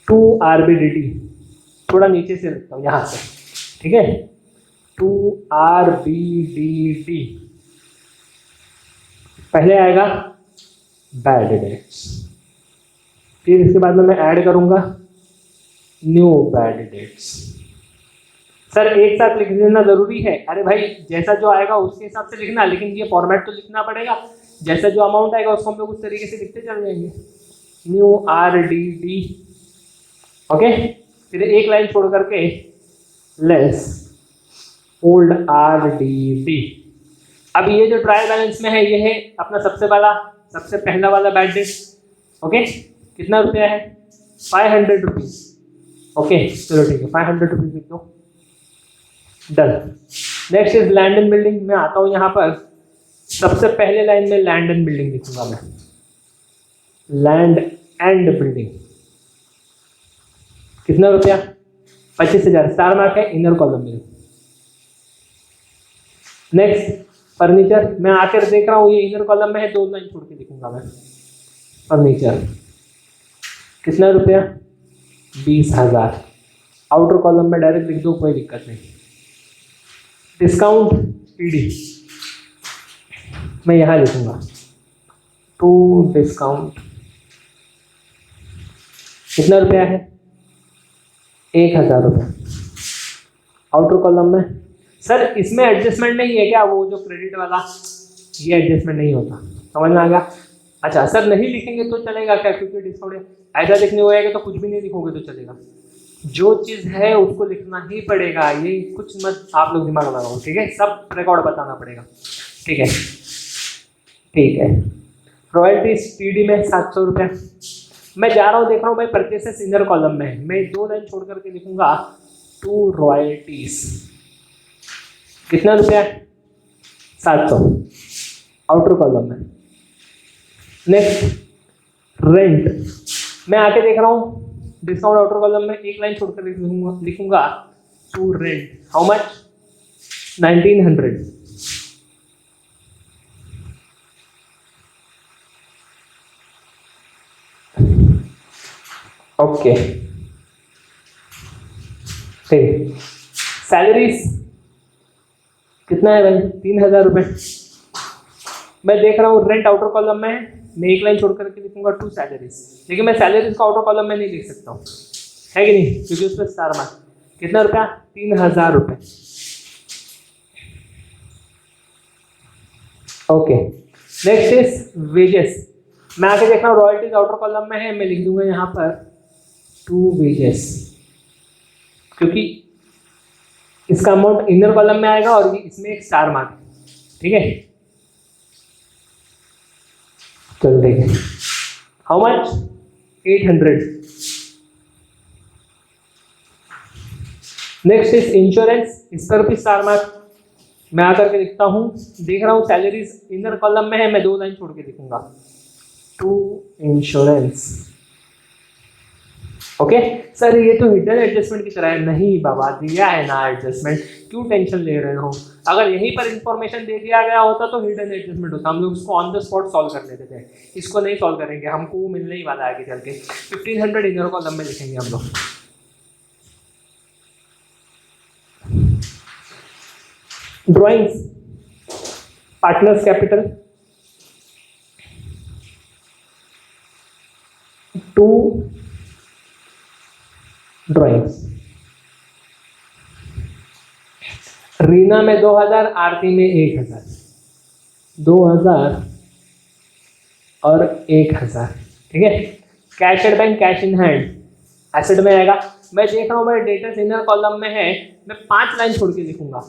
टू आरबीडीडी थोड़ा नीचे से रखता हूँ यहाँ से। ठीक है, टू आरबीडीडी पहले आएगा बैड डेट्स, फिर इसके बाद में मैं ऐड करूंगा न्यू बैड डेट्स। सर एक साथ लिख देना जरूरी है? अरे भाई जैसा जो आएगा उसके हिसाब से लिखना, लेकिन ये फॉर्मेट तो लिखना पड़ेगा। जैसा जो अमाउंट आएगा उसको हम लोग उस तरीके से लिखते चल जाएंगे। New RDD. ओके, फिर एक लाइन छोड़ करके लेस ओल्ड आरडीडी। अब ये जो ट्रायल बैलेंस में है, ये है अपना सबसे पहला वाला बैड डेट। ओके, कितना रुपया है? 500 रुपीज। ओके, चलो ठीक है, 500 रुपीज लिख दो। Done. Next is land and building. मैं आता हूं यहाँ पर, सबसे पहले लाइन में लैंड एंड बिल्डिंग लिखूंगा मैं। लैंड एंड बिल्डिंग कितना रुपया? 25,000। स्टार मार्क है, इनर कॉलम में। Next furniture. मैं आकर देख रहा हूँ ये इनर कॉलम में है, 2 लाइन छोड़ के लिखूंगा मैं। फर्नीचर कितना रुपया, 20,000। आउटर कॉलम में डायरेक्ट लिख दो, कोई दिक्कत नहीं। डिस्काउंट ईडी मैं यहाँ लिखूंगा, टू डिस्काउंट कितना रुपया है, 1,000 रुपये। आउटर कॉलम में सर इसमें एडजस्टमेंट नहीं है क्या, वो जो क्रेडिट वाला, ये एडजस्टमेंट नहीं होता, समझ में आ गया। अच्छा सर नहीं लिखेंगे तो चलेगा क्या, क्योंकि डिस्काउंट ऐसा लिखने होएगा तो कुछ भी नहीं लिखोगे तो चलेगा, जो चीज़ है उसको लिखना ही पड़ेगा, ये कुछ मत आप लोग दिमाग लगाओ, ठीक है, सब रिकॉर्ड बताना पड़ेगा, ठीक है ठीक है। रॉयल्टीज टीडी में 700 रुपये। मैं जा रहा हूँ, देख रहा हूँ भाई परचेसेस इनर कॉलम में है, मैं 2 लाइन छोड़ करके लिखूंगा टू रॉयल्टीज कितना रुपया है, 700 आउटर कॉलम में। नेक्स्ट रेंट, मैं आके देख रहा हूँ डिस्काउंट आउटर कॉलम में 1 लाइन छोड़कर लिखूंगा to rent how much, 1900। Okay ठीक। सैलरीज कितना है भाई, 3,000 रुपये। मैं देख रहा हूँ रेंट आउटर कॉलम में है, मैं 1 लाइन छोड़ करके लिखूंगा टू सैलरीज, लेकिन मैं सैलरीज को आउटर कॉलम में नहीं लिख सकता हूँ, है कि नहीं, क्योंकि उस पर स्टार मार्क। कितना रुपया, 3,000 रुपये। Okay next is wages. मैं आके देख रहा हूँ रॉयल्टीज आउटर कॉलम में है, मैं लिख दूंगा यहाँ पर टू वेजेस, क्योंकि इसका अमाउंट इनर कॉलम में आएगा और इसमें एक स्टार मार्क, ठीक है। चलो देखें how much, 800। Next is insurance, इस पर भी स्टार मार्क। मैं आकर के लिखता हूँ, देख रहा हूँ सैलरीज इनर कॉलम में है, मैं 2 लाइन छोड़ के लिखूंगा टू इंश्योरेंस। ओके सर ये तो हिडन एडजस्टमेंट की तरह है, नहीं बाबा दिया है ना एडजस्टमेंट, क्यों टेंशन ले रहे हो। अगर यहीं पर इंफॉर्मेशन दे दिया गया होता तो हिडन एडजस्टमेंट होता, हम लोग उसको ऑन द स्पॉट सॉल्व कर लेते थे, इसको नहीं सॉल्व करेंगे, हमको मिलने ही वाला है आगे चल के। 1500 इनर कॉलम में लिखेंगे हम लोग। Drawings, partners capital, to drawings. Reena में 2000, आरती में 1000, 2000 और 1000, ठीक है। Cash at bank, cash in hand asset में आएगा। मैं देख रहा हूँ भाई डेटर्स इनर कॉलम में है, मैं 5 लाइन छोड़ के लिखूंगा,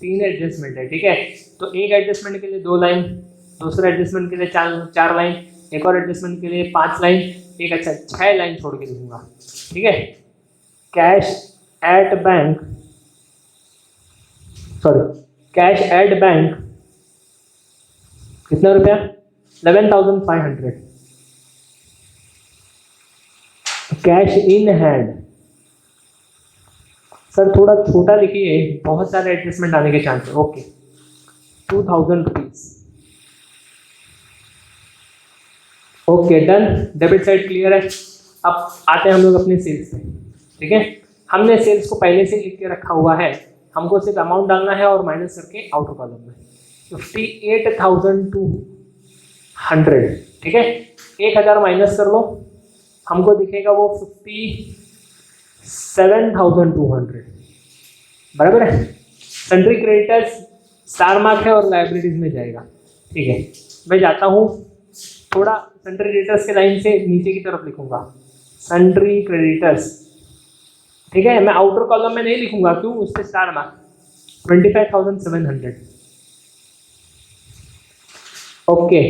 3 एडजस्टमेंट है, ठीक है। तो एक एडजस्टमेंट के लिए 2 लाइन, दूसरे एडजस्टमेंट के लिए 4 लाइन, एक और एडजस्टमेंट के लिए 5 लाइन, एक अच्छा 6 लाइन छोड़ के लिखूंगा, ठीक है। Cash at bank, sorry cash at bank कितना रुपया, 11,500। कैश इन हैंड, सर थोड़ा छोटा लिखिए, बहुत सारे एडजस्टमेंट आने के चांस है। Okay 2,000 rupees. Okay done, debit side clear है। अब आते हैं हम लोग अपने सेल्स पे, ठीक है। हमने सेल्स को पहले से लिख के रखा हुआ है, हमको सिर्फ अमाउंट डालना है और माइनस करके आउटर कॉलम में 58,200, ठीक है। 1,000 माइनस कर लो, हमको दिखेगा वो 57,200, बराबर है। सन्ड्री क्रेडिटर्स स्टार मार्क है और लाइब्रेरीज में जाएगा, ठीक है। मैं जाता हूँ थोड़ा सन्ड्री क्रेडिटर्स के लाइन से नीचे की तरफ लिखूंगा, सन्ड्री क्रेडिटर्स, ठीक है। मैं आउटर कॉलम में नहीं लिखूंगा, क्यों, उस पर star mark 25,700। Okay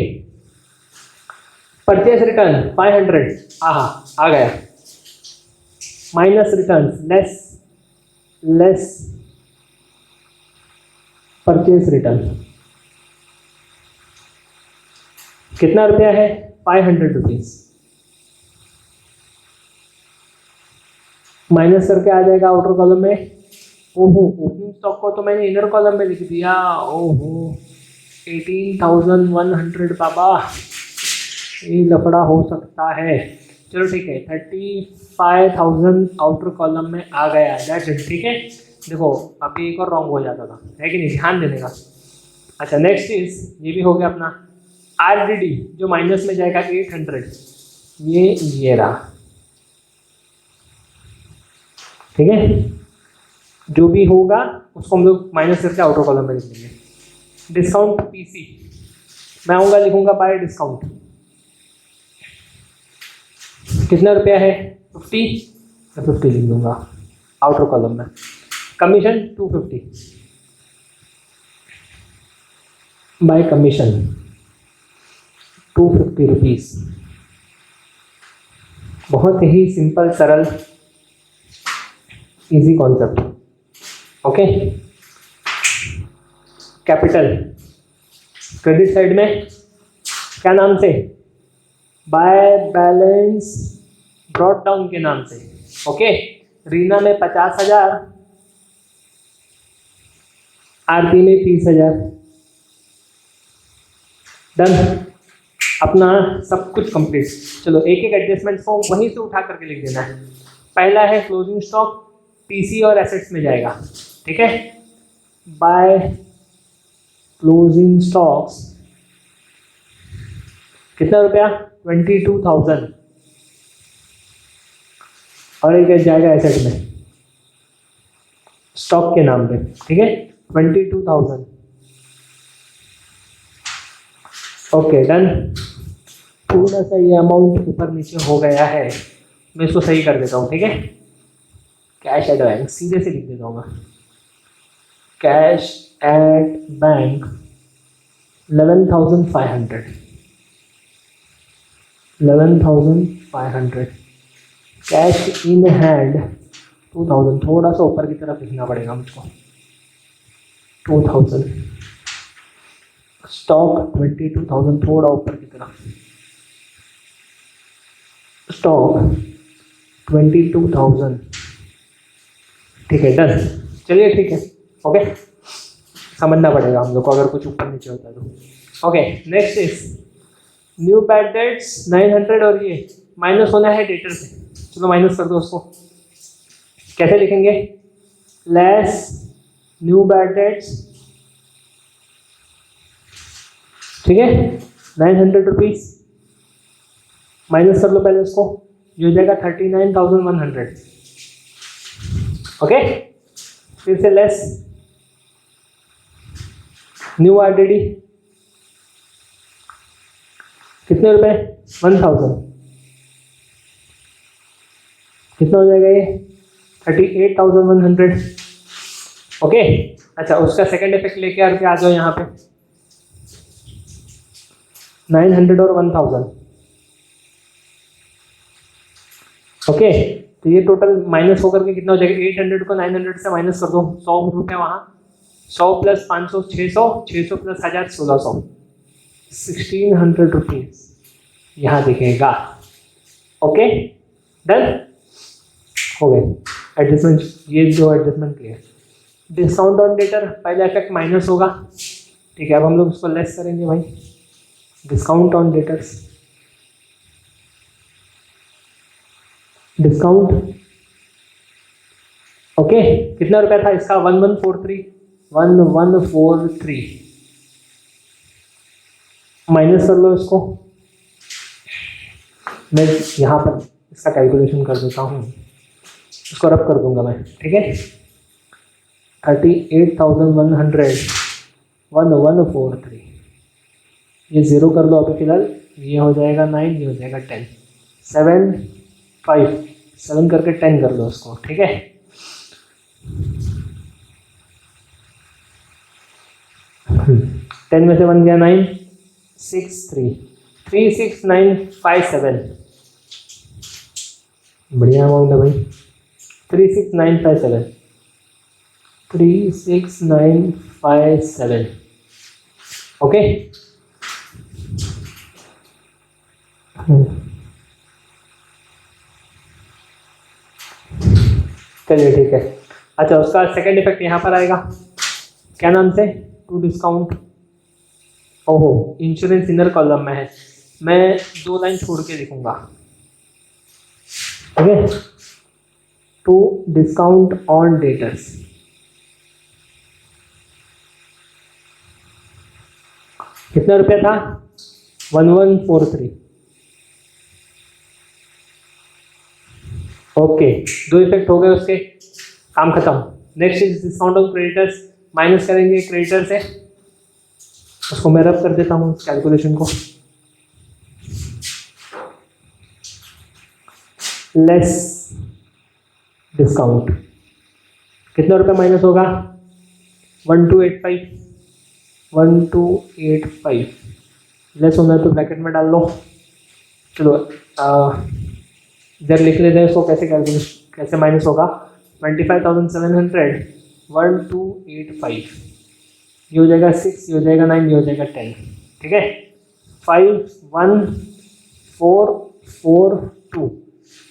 purchase return 500, आ गया। Minus return less purchase return कितना रुपया है, 500 रुपीज। माइनस करके आ जाएगा आउटर कॉलम में। ओहो ओपनिंग स्टॉक को तो मैंने इनर कॉलम में लिख दिया। ओहो 18,100 बाबा, ये लफड़ा हो सकता है। चलो ठीक है, 35,000 आउटर कॉलम में आ गया दैट्स इट। ठीक है, देखो अभी एक और रॉन्ग हो जाता था, है कि नहीं, ध्यान देने का। अच्छा नेक्स्ट इज, ये भी हो गया अपना RDD जो माइनस में जाएगा 800, ये रहा। ठीक है, जो भी होगा उसको हम लोग माइनस करके आउटर कॉलम में लिख देंगे। डिस्काउंट PC मैं आऊँगा, लिखूंगा बाय डिस्काउंट, कितना रुपया है 50, मैं 50 लिख दूंगा आउटर कॉलम में। Commission 250 bye commission 250 rupees. बहुत ही सिंपल सरल easy concept. Okay, capital credit side में क्या नाम से, बाय बैलेंस ब्रॉट डाउन के नाम से। ओके, रीना में 50,000, आरती में 30,000। डन, अपना सब कुछ कंप्लीट। चलो एक एक एडजस्टमेंट को वहीं से उठा करके लिख देना है। पहला है क्लोजिंग स्टॉक, PC और एसेट्स में जाएगा। ठीक है, बाय क्लोजिंग स्टॉक्स कितना रुपया 22,000, और एक जाएगा एसेट में स्टॉक के नाम पे। ठीक है, 22,000। Okay done. थोड़ा सा ये अमाउंट ऊपर नीचे हो गया है, मैं इसको सही कर देता हूँ। ठीक है, कैश एट बैंक सीधे से लिख देता हूँ मैं। Cash at bank 11,500, 11,500। Cash in hand 2,000, थोड़ा सा ऊपर की तरफ लिखना पड़ेगा मुझको, 2,000। स्टॉक 22,000, थोड़ा ऊपर की तरफ, स्टॉक 22,000। ठीक है डन। चलिए ठीक है, ओके, समझना पड़ेगा हम लोग को अगर कुछ ऊपर नीचे होता है तो। Okay next is new bad debts 900, और ये माइनस होना है डेटर से। चलो माइनस कर दो उसको। कैसे लिखेंगे, लेस न्यू बैड डेट्स। ठीक है, 900 रुपीज़ माइनस कर लो पहले उसको, ये हो जाएगा 39,100। ओके, फिर से लेस न्यू RDD कितने रुपए 1,000, कितना हो जाएगा ये 38,100। ओके, अच्छा उसका सेकंड इफेक्ट लेके आ जाओ यहाँ पे, 900 और 1,000। ओके, तो ये टोटल माइनस होकर के कितना हो जाएगा, 800 को 900 से माइनस कर दो, 100 रुपये वहाँ, 100 प्लस 500 600, 600 प्लस 1000 1600, 1,600 रुपीज़ यहाँ दिखेगा। ओके डन, हो गए एडजस्टमेंट, ये जो adjustment clear. Discount on debtor पहला इफेक्ट माइनस होगा। ठीक है, अब हम लोग उसको लेस करेंगे भाई। Discount on debtors, discount okay, कितना रुपया था इसका 1143, 1143 माइनस कर लो इसको। मैं यहाँ पर इसका कैलकुलेशन कर देता हूँ, इसको रब कर दूंगा मैं। ठीक है, 38,100 1143, ये ज़ीरो कर दो अभी फिलहाल, ये हो जाएगा 9, ये हो जाएगा 10, 7 5 7 करके 10 कर लो उसको। ठीक है, टेन में से 1 गया 9, 6 3 36957, बढ़िया अमाउंट है भाई, 36957 36957। ओके, चलिए ठीक है। अच्छा उसका सेकंड इफेक्ट यहाँ पर आएगा, क्या नाम से, टू डिस्काउंट। ओहो, इंश्योरेंस इनर कॉलम में है, मैं 2 लाइन छोड़ के लिखूंगा, ठीक है। टू डिस्काउंट ऑन डेटर्स, कितना रुपया था? 1143। ओके, 2 इफेक्ट हो गए उसके, काम खत्म। Next is discount on creditors, minus करेंगे क्रेडिटर से, उसको मैं रब कर देता हूँ कैलकुलेशन को। लेस डिस्काउंट, कितना रुपया माइनस होगा? 1285, 1285 लेस होना है तो ब्रैकेट में डाल लो। चलो इधर लिख लेते हैं इसको, कैसे माइनस होगा। 25,700, 1285, ये हो जाएगा 6, ये हो जाएगा 9, ये हो जाएगा 10, ठीक है। 51442,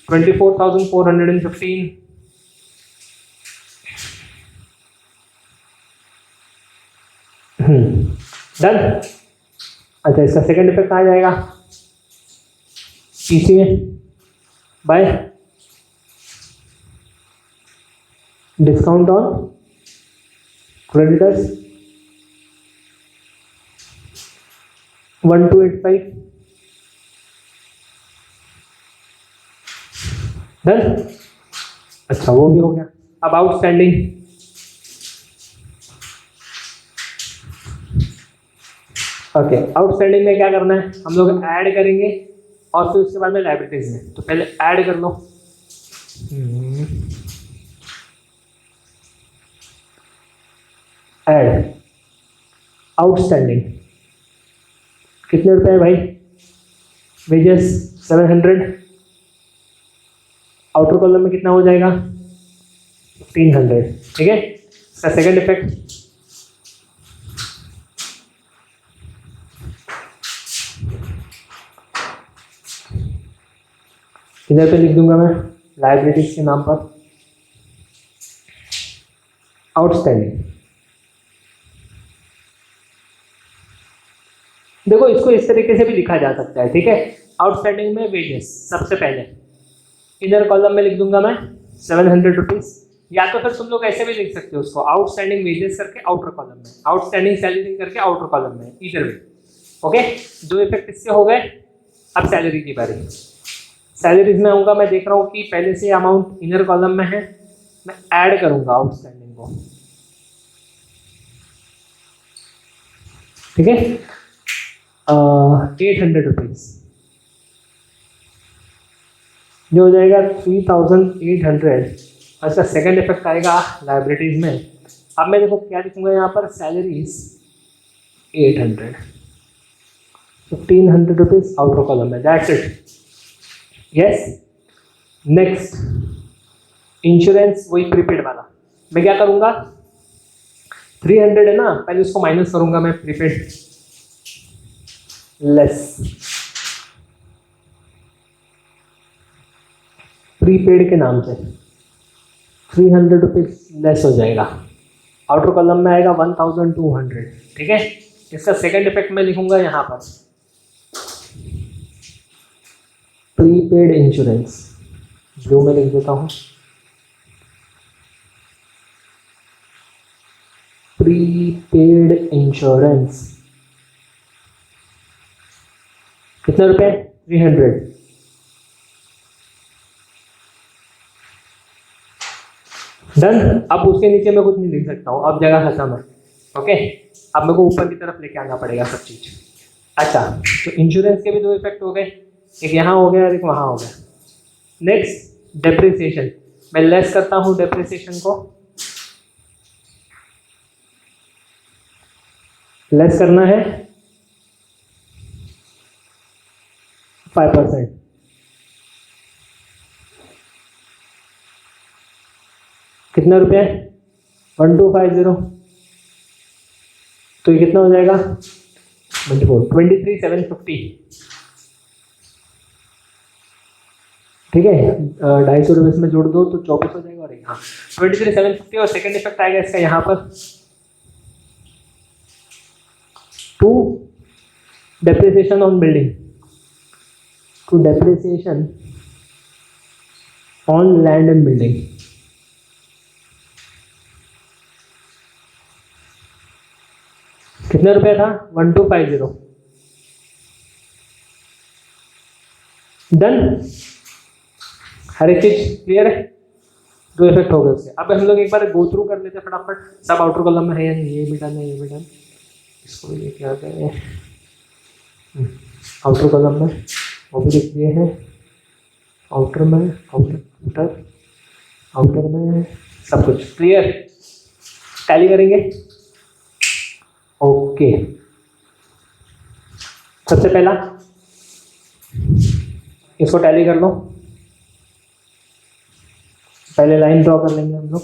24,415, डन। अच्छा, इसका सेकंड इफेक्ट आ जाएगा पीसी में, bye discount on creditors 1285, done. अच्छा, वो भी हो गया। अब आउटस्टैंडिंग, ओके, आउटस्टैंडिंग में क्या करना है, हम लोग ऐड करेंगे और फिर उसके बाद में लायबिलिटीज में। तो पहले ऐड कर लो, ऐड आउटस्टैंडिंग, कितने रुपए है भाई? वेजेस 700, आउटर कॉलम में कितना हो जाएगा? 1500, ठीक है। इसका सेकंड इफेक्ट, इधर पे लिख दूंगा मैं लायबिलिटीज के नाम पर आउटस्टैंडिंग। देखो, इसको इस तरीके से भी लिखा जा सकता है, ठीक है। आउटस्टैंडिंग में वेजेस सबसे पहले इनर कॉलम में लिख दूंगा मैं 700 रुपीज, या तो फिर तुम लोग ऐसे भी लिख सकते हो उसको, आउटस्टैंडिंग वेजेस करके आउटर कॉलम में, आउटस्टैंडिंग सैलरी करके आउटर कॉलम में, इधर में। ओके, 2 इफेक्ट इससे हो गए। अब सैलरी की बारी। सैलरीज में आऊँगा, मैं देख रहा हूँ कि पहले से अमाउंट इनर कॉलम में है, मैं ऐड करूँगा आउटस्टैंडिंग को, ठीक है। 800 रुपीज, जो हो जाएगा 3800। और इसका सेकेंड इफेक्ट आएगा लाइब्रेरीज में। अब मैं देखो क्या लिखूंगा यहाँ पर, सैलरीज 800, 1500 रुपीज आउटर कॉलम में, that's it. Yes, next insurance, वही प्रीपेड वाला। मैं क्या करूँगा, 300 है ना, पहले उसको माइनस करूँगा मैं, प्रीपेड लेस, प्रीपेड के नाम से 300 रुपीज लेस हो जाएगा, आउटर कॉलम में आएगा 1200, ठीक है। इसका सेकंड इफेक्ट मैं लिखूंगा यहाँ पर प्रीपेड इंश्योरेंस, जो मैं लिख देता हूँ प्रीपेड इंश्योरेंस। कितने रुपए? 300। डन। अब उसके नीचे मैं कुछ नहीं लिख सकता हूँ, अब जगह खत्म है। ओके, अब मेरे को ऊपर की तरफ लेके आना पड़ेगा सब चीज। अच्छा, तो इंश्योरेंस के भी 2 इफेक्ट हो गए, एक यहाँ हो गया और एक वहाँ हो गया। नेक्स्ट डेप्रिसिएशन, मैं लेस करता हूँ डेप्रिसिएशन को, लेस करना है 5%। कितना रुपया है? 1250। तो ये कितना हो जाएगा? 23,750, ठीक है। 250 रुपये इसमें जोड़ दो तो 24 हो जाएगा, और यहाँ 23,750। और सेकंड इफेक्ट आएगा इसका यहाँ पर 2 depreciation on building, to depreciation on land and building. कितने रुपए था? 1250। डन, हर एक चीज क्लियर है। दो इफेक्ट हो गए उससे। अब हम लोग एक बार गो थ्रू कर लेते हैं फटाफट। सब आउटर कॉलम में है या नहीं? ये भी डन है, ये भी डन। इसको भी लेके आते हैं आउटर कॉलम में, वो भी लिख दिए हैं। आउटर में, आउटर आउटर में सब कुछ क्लियर। टैली करेंगे। ओके, सबसे पहला इसको टैली कर लो। पहले लाइन ड्रॉ कर लेंगे हम लोग।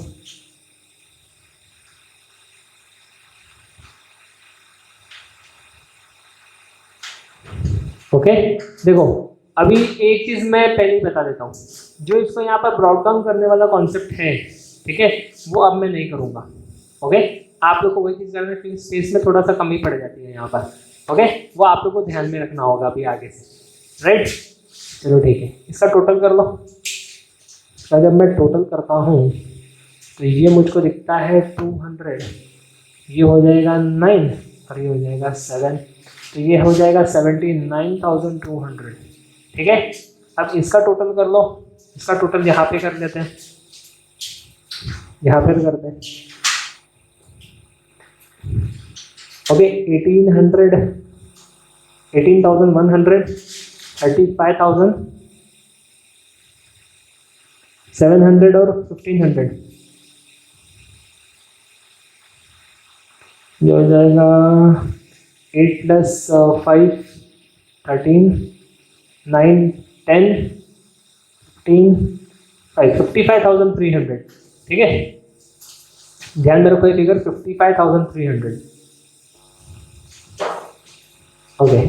ओके, देखो अभी एक चीज मैं पहले ही बता देता हूँ, जो इसको यहाँ पर ब्रॉड डाउन करने वाला कॉन्सेप्ट है, ठीक है, वो अब मैं नहीं करूँगा। ओके, आप लोग को वही चीज करना है, स्पेस में थोड़ा सा कमी पड़ जाती है यहाँ पर। ओके, वो आप लोग को ध्यान में रखना होगा अभी आगे से। राइट, चलो ठीक है, इसका टोटल कर लो। इसका जब मैं टोटल करता हूँ तो ये मुझको दिखता है 200, ये हो जाएगा 9 और ये हो जाएगा 7, तो ये हो जाएगा 79,200। ठीक है, अब इसका टोटल कर लो। इसका टोटल यहाँ पे कर लेते हैं, यहाँ पे करते हैं। ओके, 1800, 18,100, 35,700 और 1,500, ये हो जाएगा 8 + 5 13, 9 10 15 5 55,300। ठीक है, ध्यान में रखो ये फिगर 55,300। ओके,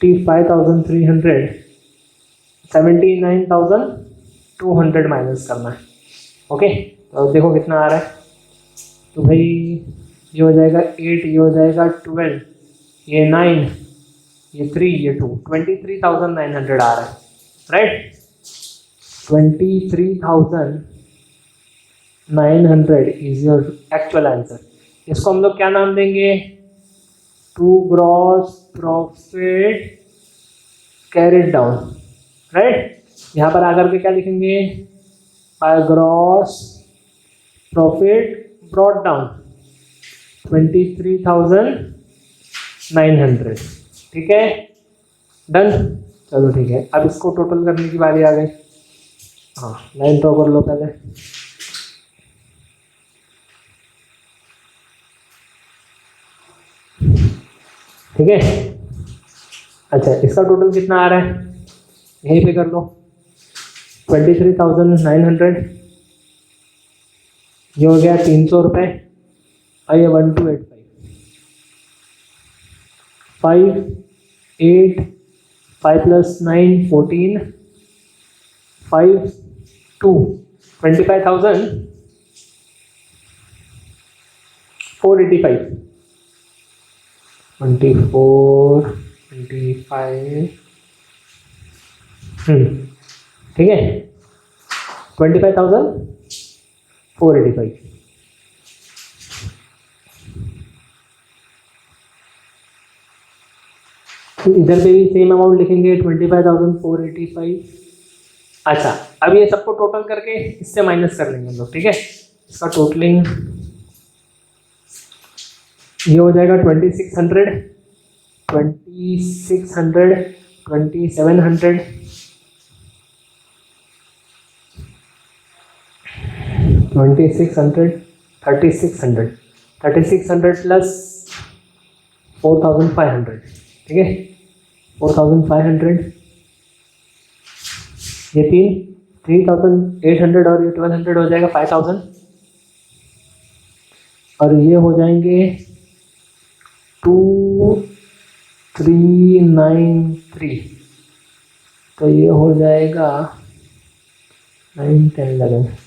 55,300, 79,200 माइनस करना है। ओके, तो देखो कितना आ रहा है। तो भाई ये हो जाएगा 8, ये हो जाएगा 12, ये 9, ये 3, ये 2, 23,900 आ रहा है। Right, 23,900 is your actual answer. इसको हम लोग क्या नाम देंगे? To gross profit carried down. Right, यहाँ पर आकर के क्या लिखेंगे? By gross profit brought down 23,900। ठीक है, डन। चलो ठीक है, अब इसको टोटल करने की बारी आ गई। हाँ, लाइन ड्रॉ कर लो पहले। ठीक है, अच्छा इसका टोटल कितना आ रहा है यहीं पे कर लो। 23,900, ये हो गया 300 रुपये, और ये 1285, 5 8 5 + 9 14 5 2 25,485, 24 25। ठीक है, 25,485। इधर पे भी सेम अमाउंट लिखेंगे 25,485। अच्छा, अब ये सबको टोटल करके इससे माइनस कर लेंगे हम लोग। ठीक है, इसका टोटलिंग ये हो जाएगा 2600, 2600, 2700, 2600, 3600, 3600 प्लस 4,500। ठीक है, 4,500, ये 3,800 और ये 1,200 हो जाएगा 5,000, और ये हो जाएंगे 2,393, तो ये हो जाएगा 9 10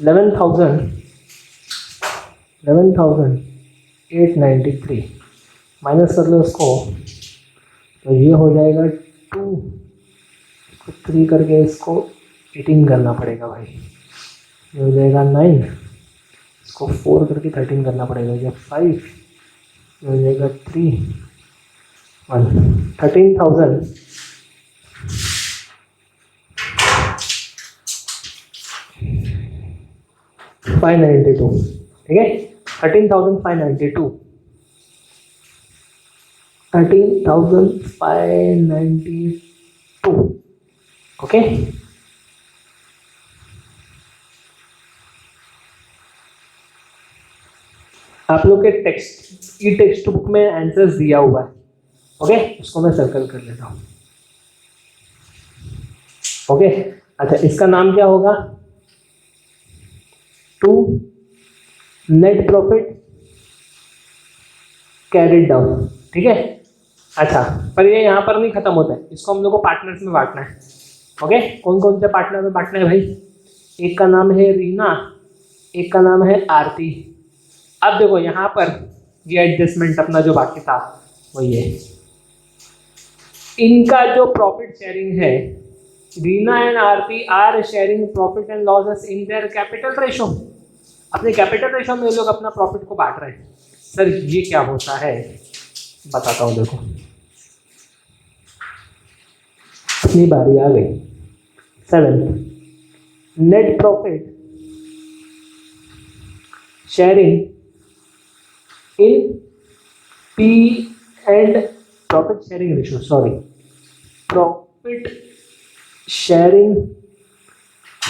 11,893 माइनस कर लो उसको, तो ये हो जाएगा 2 तो 3 करके इसको 18 करना पड़ेगा भाई, ये हो जाएगा 9, इसको 4 करके 13 करना पड़ेगा, ये 5, ये हो जाएगा 3 1 13,000 592, ठीक है 13,592 13,592 ओके। आप लोग के टेक्स्ट बुक में आंसर्स दिया हुआ है, ओके उसको मैं सर्कल कर लेता हूँ, ओके। अच्छा इसका नाम क्या होगा, to net profit carried down, ठीक है। अच्छा पर ये यहाँ पर नहीं खत्म होता है, इसको हम लोग को पार्टनर्स में बांटना है, ओके। कौन कौन से पार्टनर में बांटना है भाई, एक का नाम है रीना, एक का नाम है आरती। अब देखो यहाँ पर ये एडजस्टमेंट अपना जो बाकी था वो ये, इनका जो प्रॉफिट शेयरिंग है, Reena and Aarti are sharing profit and losses in their capital ratio. अपने कैपिटल रेशो में ये लोग अपना प्रॉफिट को बांट रहे हैं। सर ये क्या होता है बताता हूँ, देखो अपनी बारी आ गई। 7 net profit sharing in P and profit sharing ratio, sorry profit sharing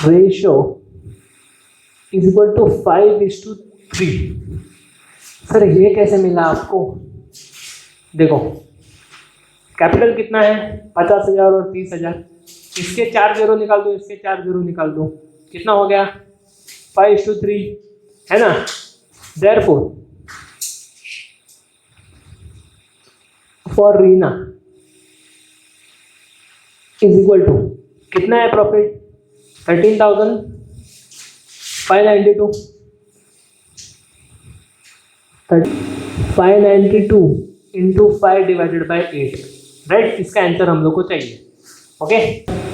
ratio is equal to 5:3। Sir ये कैसे मिला आपको, देखो कैपिटल कितना है 50,000 और 30,000, इसके 4 जीरो निकाल दो, इसके 4 जीरो निकाल दो, कितना हो गया 5:3 है ना। Therefore for Reena is equal to कितना है profit 13,592 592 into 5 divided by 8, right. इसका आंसर हम लोग को चाहिए, ओके।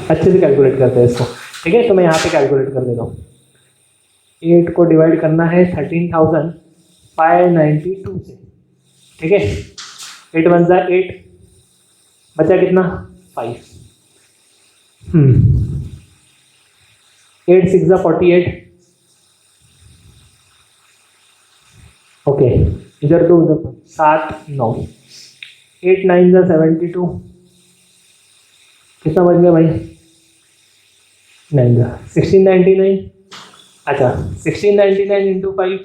अच्छे से कैलकुलेट करते हैं इसको, ठीक है। तो मैं यहाँ पे कैलकुलेट कर देता हूँ, 8 को डिवाइड करना है 13,592 से, ठीक है। 8 1 जा 8, बचा कितना 5, 8 6 जा 48, ओके। इधर 2 उधर 7 9, 8 9 जा 72, कितना बच गया भाई 9 जा 1699। अच्छा 1699 इंटू 5,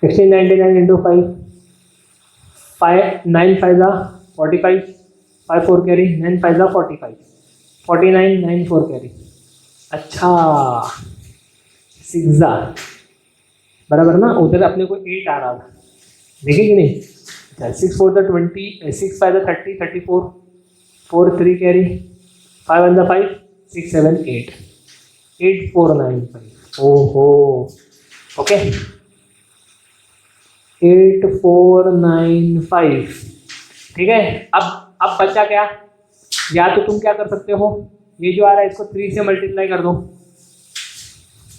1699 इंटू 5, 9 5 जा 45, 5 4 कैरी, 9 5 जा 45, 49 9 4 कैरी। अच्छा 6 जा बराबर ना, उधर अपने को 8 आ रहा था, देखे कि नहीं। अच्छा 6 4 जा 20, 6 5 जा 30, 34, 4 3 कैरी, 5 1 जा 5, 6 7 8, 8 4 9 5, ओहो ओके 8495, ठीक है। अब बचा क्या, या तो तुम क्या कर सकते हो, ये जो आ रहा है इसको 3 से मल्टीप्लाई कर दो,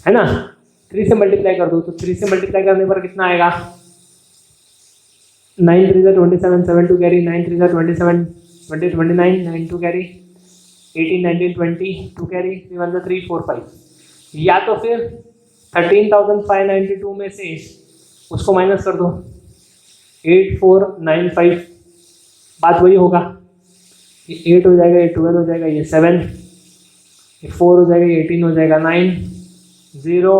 है ना। 3 से मल्टीप्लाई कर दो, तो 3 से मल्टीप्लाई करने पर कितना आएगा 9 3 जा 27, 7 2 कैरी, 9 3 जा 27, 20 29, 9 2 कैरी, 18 19 20 2 कैरी, 3 1 जा 3 4 5। या तो फिर 13,592 में से उसको माइनस कर दो, 8495, बात वही होगा, ये 8 हो जाएगा, ये 12 हो जाएगा, ये 7, ये 4 हो जाएगा, ये 18 हो जाएगा, 9 0,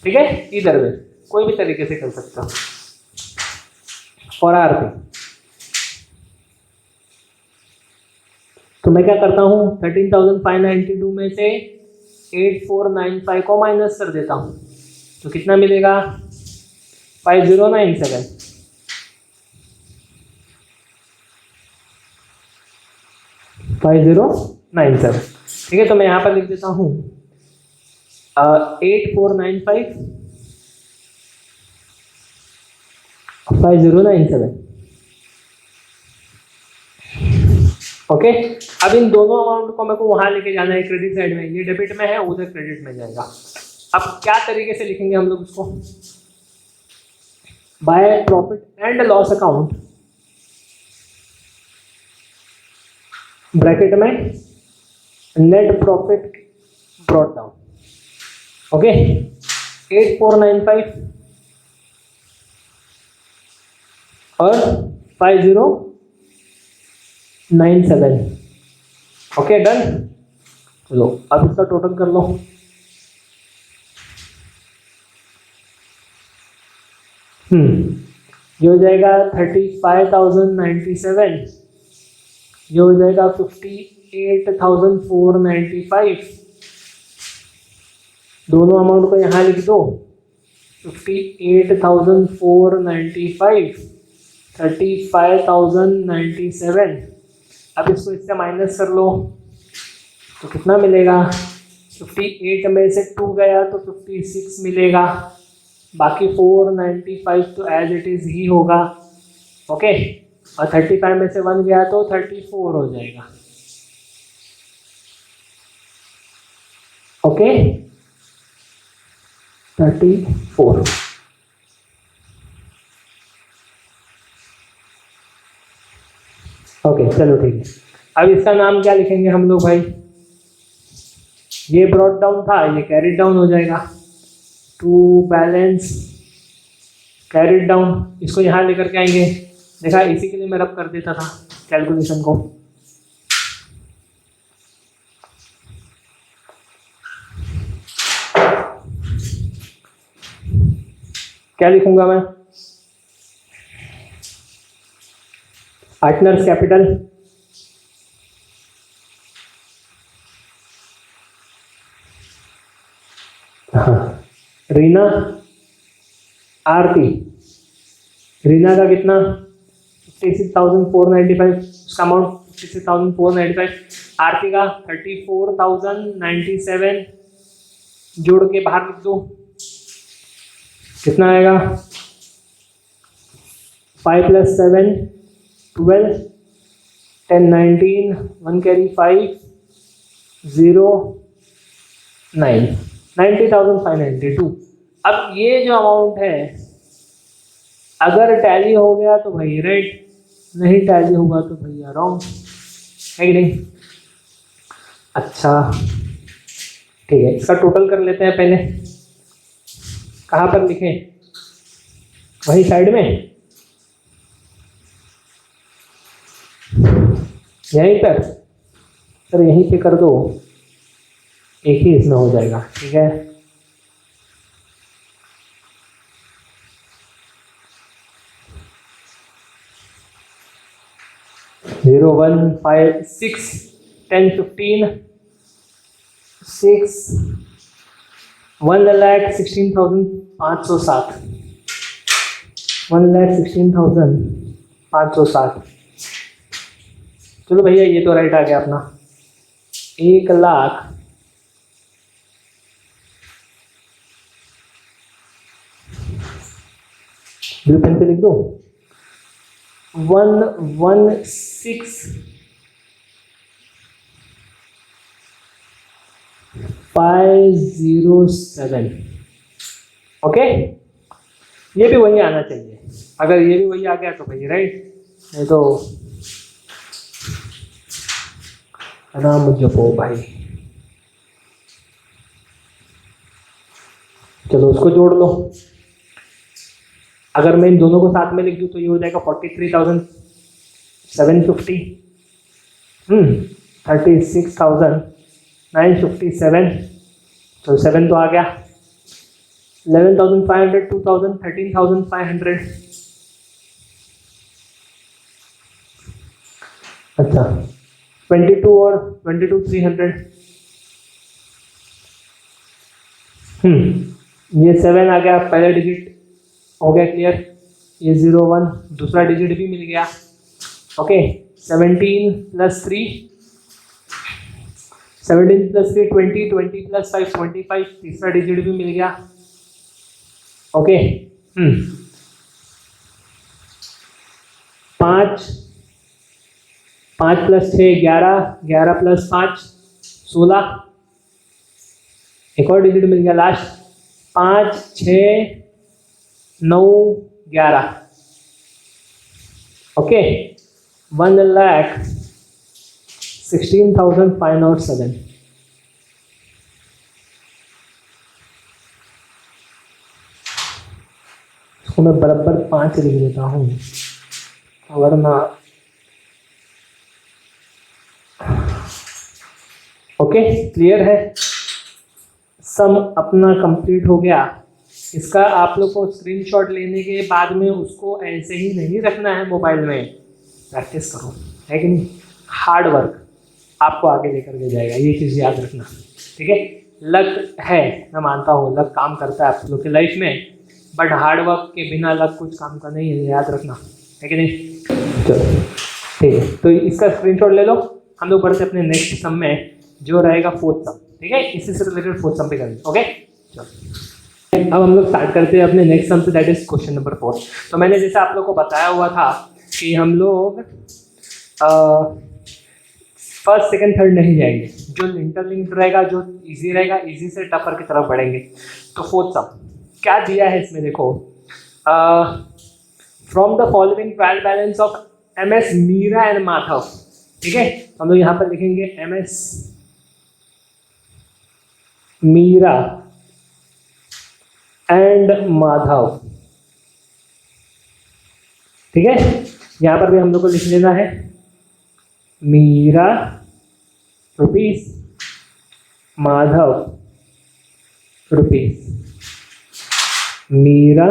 ठीक है। इधर में कोई भी तरीके से कर सकता हूँ फॉर आर पे। तो मैं क्या करता हूँ 13,592 में से 8495 को माइनस कर देता हूँ, तो कितना मिलेगा 5097, ठीक है। तो मैं यहाँ पर लिख देता हूँ 8495 5097। ओके, अब इन दोनों अमाउंट को मेरे को वहां लेके जाना है क्रेडिट साइड में, ये डेबिट में है उधर क्रेडिट में जाएगा। अब क्या तरीके से लिखेंगे हम लोग इसको, by profit and loss account bracket में net profit brought down. Okay, 8495 और 5097। Okay done. चलो अब इसका टोटल कर लो। ये हो जाएगा 35,097, ये हो जाएगा 58,495। दोनों अमाउंट को यहाँ लिख दो, 58,495, 35,097। अब इसको इससे माइनस कर लो तो कितना मिलेगा, 58 में से 2 गया तो 56 मिलेगा, बाकी 495 तो एज इट इज ही होगा। ओके, और 35 में से 1 गया तो 34 हो जाएगा। ओके, 34। ओके चलो ठीक है। अब इसका नाम क्या लिखेंगे हम लोग भाई, ये ब्रॉट डाउन था, ये कैरिड डाउन हो जाएगा, टू बैलेंस कैरिड डाउन। इसको यहाँ लेकर के आएंगे, देखा इसी के लिए मैं रब कर देता था कैलकुलेशन को। क्या लिखूंगा मैं, पार्टनर्स कैपिटल रीना आरती, रीना का कितना 56,495, उसका अमाउंट 56,495, आरती का 34,097, जोड़ के बाहर लिख दो, कितना आएगा 5 + 7 12, 10 19, 1 कैरी 5, 0 9, 90,592। अब ये जो अमाउंट है अगर टैली हो गया तो भाई राइट, नहीं टैली होगा तो भैया रॉन्ग, है कि नहीं। अच्छा ठीक है, इसका टोटल कर लेते हैं पहले। कहाँ पर लिखें, वही साइड में, यहीं पर सर, यहीं पे कर दो, एक ही इसमें हो जाएगा। ठीक है, जीरो 1 5 6 10 15 6 1,16,507, 1,16,507। चलो भैया ये तो राइट आ गया अपना, 1,00,000 ब्लू पेन से लिख दो 116,507। ओके, ये भी वही आना चाहिए, अगर ये भी वही आ गया तो भाई राइट, नहीं तो नाम जपो भाई। चलो उसको जोड़ लो, अगर मैं इन दोनों को साथ में लिख दूं तो ये हो जाएगा 43,750, 36,957, तो 7 तो आ गया, 11,500, 2,000, 13,500। अच्छा 22 और 22,300। ये 7 आ गया, पहला डिजिट हो गया क्लियर, ये 01, दूसरा डिजिट भी मिल गया। ओके 17 + 3, 17 + 3 20, 20 + 5 25, तीसरा डिजिट भी मिल गया। ओके 5, 5 + 6 11, 11 + 5 16, एक और डिजिट मिल गया लास्ट, 5 6 9 11। ओके, 1,16,507। इसको मैं बराबर 5 लिख देता हूँ वरना। ओके, क्लियर है? सम अपना कंप्लीट हो गया। इसका आप लोग को स्क्रीनशॉट लेने के बाद में उसको ऐसे ही नहीं रखना है मोबाइल में, प्रैक्टिस करो, है कि नहीं? हार्ड वर्क आपको आगे लेकर के जाएगा, ये चीज़ याद रखना, ठीक है? लक है, मैं मानता हूँ लक काम करता है आप लोग की लाइफ में, बट हार्ड वर्क के बिना लक कुछ काम का नहीं है, याद रखना, है कि नहीं? चलो ठीक है, तो इसका स्क्रीनशॉट ले लो। हम लोग बढ़ते अपने नेक्स्ट सम में, जो रहेगा फोर्थ सम, ठीक है? इसी से रिलेटेड फोर्थ सम पे करेंगे। ओके, चलो अब हम लोग स्टार्ट करते हैं अपने नेक्स्ट सम से, दैट इज क्वेश्चन नंबर 4। तो मैंने जैसे आप लोग को बताया हुआ था कि हम लोग फर्स्ट सेकंड थर्ड नहीं जाएंगे, जो इंटरलिंक्ड रहेगा, जो इजी रहेगा, इजी से टफर की तरफ बढ़ेंगे। तो फोर्थ सम क्या दिया है इसमें देखो, from the following trial balance of MS Meera and Madhav, ठीक है? हम लोग यहाँ पर लिखेंगे MS मीरा एंड माधव, ठीक है? यहाँ पर भी हम लोग को लिख लेना है मीरा रुपीस, माधव रुपीस, मीरा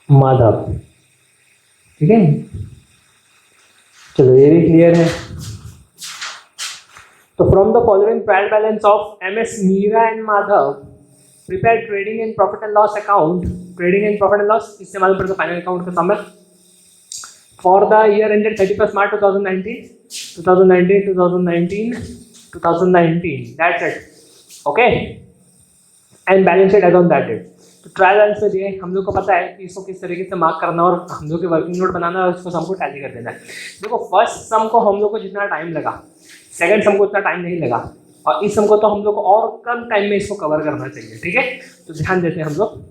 माधव, ठीक है? चलो ये भी क्लियर है। तो from the following trial balance of MS Meera and Madhav prepare trading and profit and loss account, trading and profit and loss इससे मालूम पड़ता है फाइनल अकाउंट का सम है, for the year ended 31 March 2019, 2019, that's it, okay? And balance sheet as on that date. तो trial balance में दिए, हम लोग को पता है कि इसको किस तरीके से मार्क करना और हम लोग के वर्किंग नोट बनाना और इसको सम को टैली कर देना है। देखो फर्स्ट सम को हम लोग को जितना टाइम लगा, सेकंड सम को उतना टाइम नहीं लगा, और इस सम को तो हम लोग को और कम टाइम में इसको कवर करना चाहिए, ठीक है? तो ध्यान देते हैं हम लोग,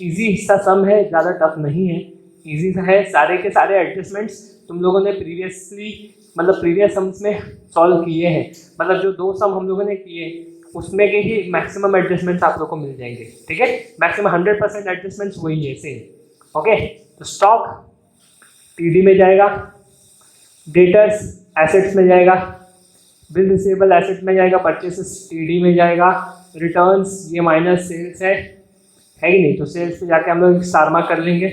इजी हिस्सा सम है, ज़्यादा टफ नहीं है, इजी है। सारे के सारे एडजस्टमेंट्स तुम लोगों ने प्रीवियस सम्स में सॉल्व किए हैं, मतलब जो 2 सम हम लोगों ने किए उसमें के ही मैक्सिमम एडजस्टमेंट्स आप लोग को मिल जाएंगे, ठीक है? मैक्सिमम 100% एडजस्टमेंट्स वही है सेम, ओके? तो स्टॉक TD में जाएगा, डेटर्स एसेट्स में जाएगा, बिल रिसीवेबल एसेट में जाएगा, परचेसेस TD में जाएगा, रिटर्न्स ये माइनस सेल्स है कि नहीं? तो सेल्स पे जाके हम लोग स्टार मार्क कर लेंगे,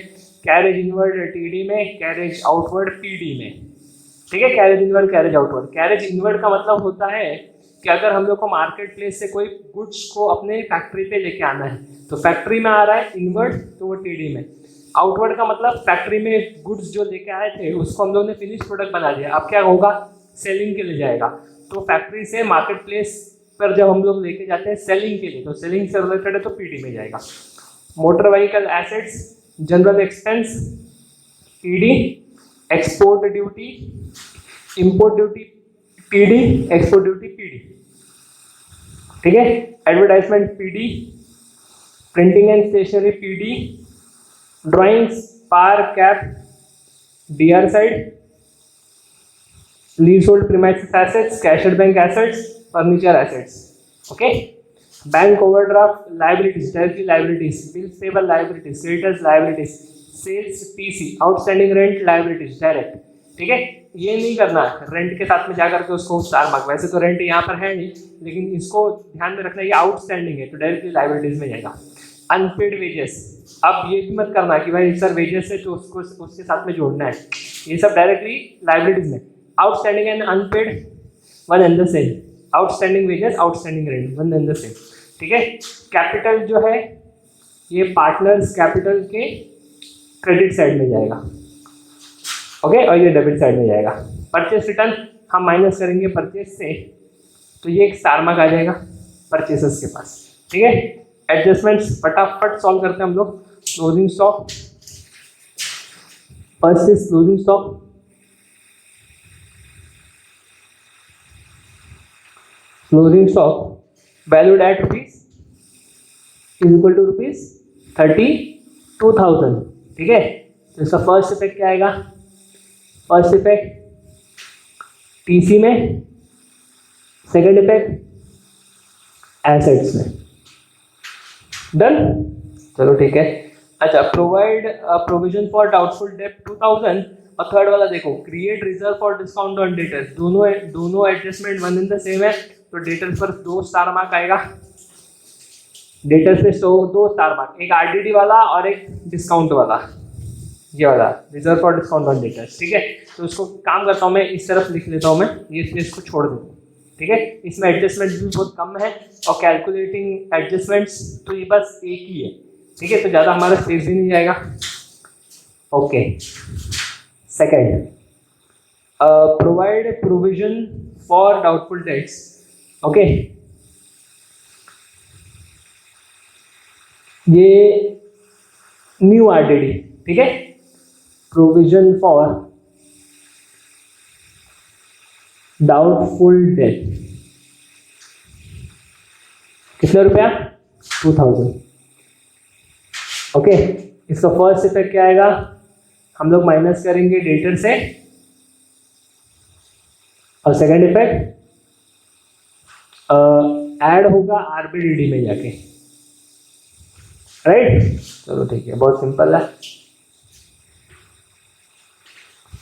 कैरेज इनवर्ड TD में, कैरेज आउटवर्ड PD में, ठीक है? Carriage inward, carriage outward. Carriage inward का मतलब होता है कि अगर हम लोग को मार्केट प्लेस से कोई गुड्स को अपने फैक्ट्री पे लेके आना है, तो फैक्ट्री में आ रहा है इनवर्ड, तो वो TD में। आउटवर्ड का मतलब फैक्ट्री में गुड्स जो लेके आए थे उसको हम लोग ने फिनिश प्रोडक्ट बना दिया, अब क्या होगा? सेलिंग के लिए जाएगा। तो फैक्ट्री से मार्केट प्लेस पर जब हम लोग लेके जाते हैं सेलिंग के लिए, तो सेलिंग से रिलेटेड है तो PD में जाएगा। Motor vehicle assets, general expense TD, export duty, import duty PD, export duty PD, ठीक है? Advertisement PD, printing and stationery PD, drawings par cap DR side, leasehold premises assets, cash bank assets, furniture assets, okay? Bank overdraft liabilities, directly liabilities, bills payable liabilities, creditors liabilities, sales PC, outstanding rent liabilities direct, ठीक है? ये नहीं करना rent के साथ में जाकर के उसको स्टार मार्क, वैसे तो रेंट यहाँ पर है नहीं, लेकिन इसको ध्यान में रखना ये आउटस्टैंडिंग है तो डायरेक्टली लाइबिलिटीज में जाएगा। अनपेड वेजेस, अब ये भी मत करना कि भाई सर वेजेस है तो उसको उसके साथ में जोड़ना है, ये सब डायरेक्टली लाइबिलिटीज में। Outstanding and unpaid one and the same, outstanding wages, outstanding rent one and the same, ठीक है? कैपिटल जो है ये पार्टनर्स कैपिटल के क्रेडिट साइड में जाएगा, ओके? और ये डेबिट साइड में जाएगा। परचेस रिटर्न हम माइनस करेंगे परचेस से, तो ये एक स्टार मार्क आ जाएगा परचेसेस के पास, ठीक है? एडजस्टमेंट्स फटाफट सॉल्व करते हैं हम लोग। Closing stock first is closing stock, closing stock valued at rupees is equal to rupees 32,000, ठीक है। तो इसका फर्स्ट इफेक्ट क्या आएगा, फर्स्ट इफेक्ट टीसी में, सेकेंड इफेक्ट एसेट्स में। डन, चलो ठीक है। अच्छा, provide provision for doubtful debt 2000, और थर्ड वाला देखो, create reserve for discount on debtors. दोनों adjustment one in the same है, तो डेटर्स पर 2 स्टार मार्क आएगा, डेटर्स पे 2 स्टार मार्क, एक आरडीडी वाला और एक डिस्काउंट वाला, ये वाला reserve for discount on debtors, ठीक है। तो उसको काम करता हूँ मैं, इस तरफ लिख लेता हूँ मैं, ये स्पेस को छोड़ देता हूँ, ठीक है। इसमें एडजस्टमेंट भी बहुत कम है, और कैलकुलेटिंग एडजस्टमेंट्स तो ये बस एक ही है, ठीक है, तो ज़्यादा हमारा स्पेस भी नहीं जाएगा। Okay, second, provide provision for doubtful dates. Okay, ये न्यू आरडीडी, ठीक है, प्रोविजन फॉर डाउटफुल डेट, कितना रुपया, 2000। ओके, इसका फर्स्ट इफेक्ट क्या आएगा, हम लोग माइनस करेंगे डेटर से, और सेकंड इफेक्ट ऐड होगा आरबीडीडी में जाके, राइट। चलो ठीक है, बहुत सिंपल है।